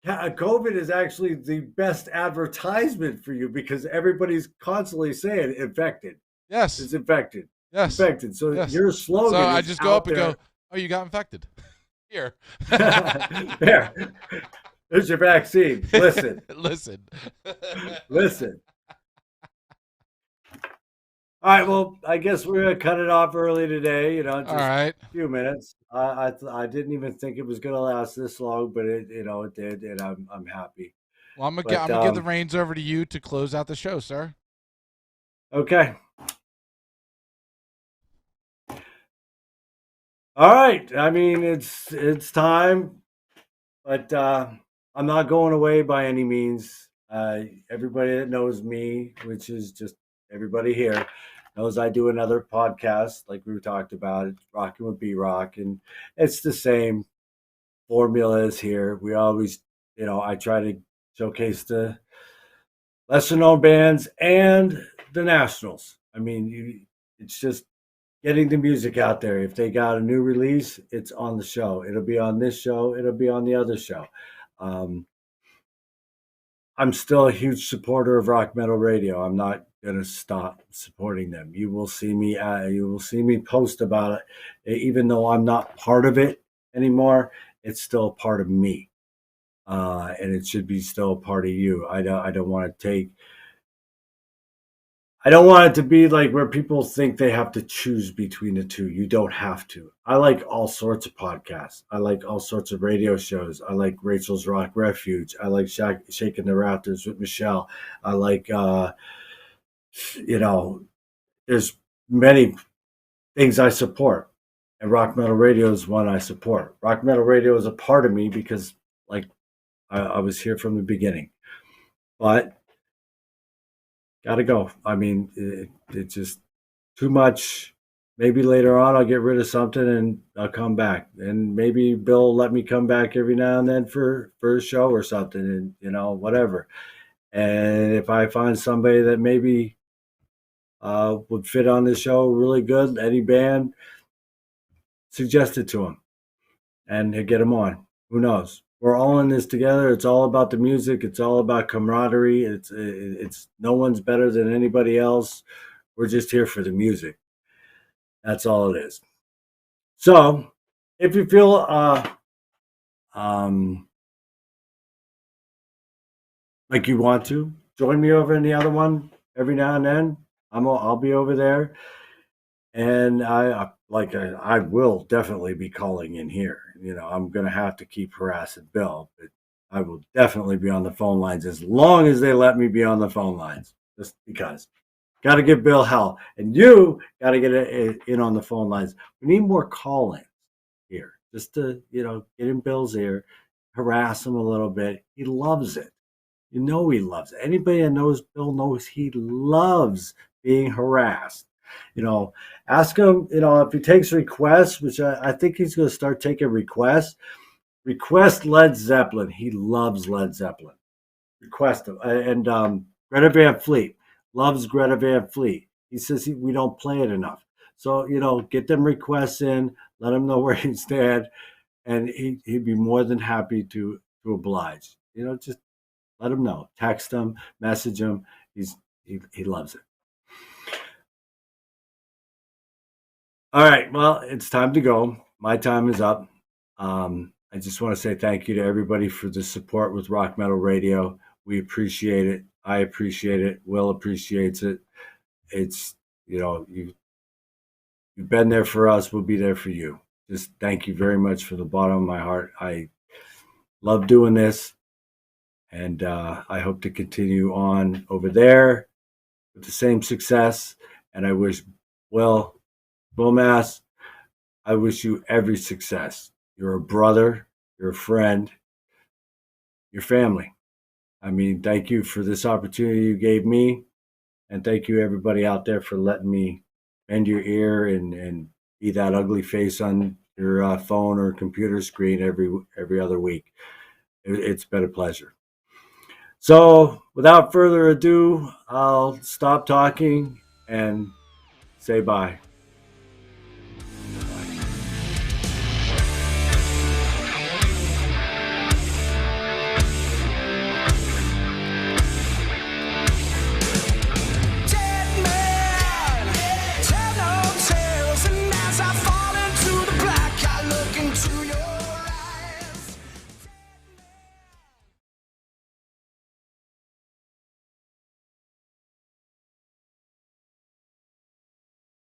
COVID is actually the best advertisement for you because everybody's constantly saying infected. Yes. It's infected. Yes. Infected. So Yes. your slogan So I is just go up and there. go, "Oh, you got infected." Here. There. There's your vaccine. Listen. Listen. Listen. All right. Well, I guess we're gonna cut it off early today. You know, just All right. a few minutes. I didn't even think it was gonna last this long, but it did, and I'm happy. Well, I'm gonna give the reins over to you to close out the show, sir. Okay. All right. I mean, it's time, but I'm not going away by any means. Everybody that knows me, which is just everybody here, knows I do another podcast like we talked about. It's Rocking with B-Rock, and it's the same formula as here. We always, I try to showcase the lesser known bands and the nationals. I mean, it's just getting the music out there. If they got a new release, it's on the show. It'll be on this show. It'll be on the other show. I'm still a huge supporter of Rock Metal Radio. I'm not going to stop supporting them. You will see me. You will see me post about it, even though I'm not part of it anymore. It's still a part of me, and it should be still a part of you. I don't want to take. I don't want it to be like where people think they have to choose between the two. You don't have to. I like all sorts of podcasts. I like all sorts of radio shows. I like Rachel's Rock Refuge. I like Shaking the Raptors with Michelle. I like, there's many things I support. And Rock Metal Radio is one I support. Rock Metal Radio is a part of me because, like, I was here from the beginning. But gotta go. I mean, it's just too much. Maybe later on I'll get rid of something and I'll come back. And maybe Bill will let me come back every now and then for a show or something, and whatever. And if I find somebody that maybe would fit on this show really good, any band, suggest it to them and get them on. Who knows? We're all in this together. It's all about the music. It's all about camaraderie. It's no one's better than anybody else. We're just here for the music. That's all it is. So, if you feel like you want to join me over in the other one every now and then, I'll be over there, and I will definitely be calling in here. I'm going to have to keep harassing Bill, but I will definitely be on the phone lines as long as they let me be on the phone lines, just because. Got to give Bill hell. And you got to get in on the phone lines. We need more call-ins here, just to, get in Bill's ear, harass him a little bit. He loves it. He loves it. Anybody that knows Bill knows he loves being harassed. Ask him, if he takes requests, which I think he's going to start taking requests. Request Led Zeppelin. He loves Led Zeppelin. Request him. And Greta Van Fleet. Loves Greta Van Fleet. He says we don't play it enough. So, get them requests in. Let him know where he stand. And he'd be more than happy to oblige. Just let him know. Text him. Message him. He loves it. All right, well, it's time to go. My time is up. I just want to say thank you to everybody for the support with Rock Metal Radio. We appreciate it. I appreciate it. Will appreciates it. It's, you've been there for us. We'll be there for you. Just thank you very much from the bottom of my heart. I love doing this, and I hope to continue on over there. with the same success. And I wish, Will Mass, I wish you every success. You're a brother, you're a friend, your family. I mean, thank you for this opportunity you gave me. And thank you, everybody out there, for letting me bend your ear and be that ugly face on your phone or computer screen every other week. It's been a pleasure. So, without further ado, I'll stop talking and say bye.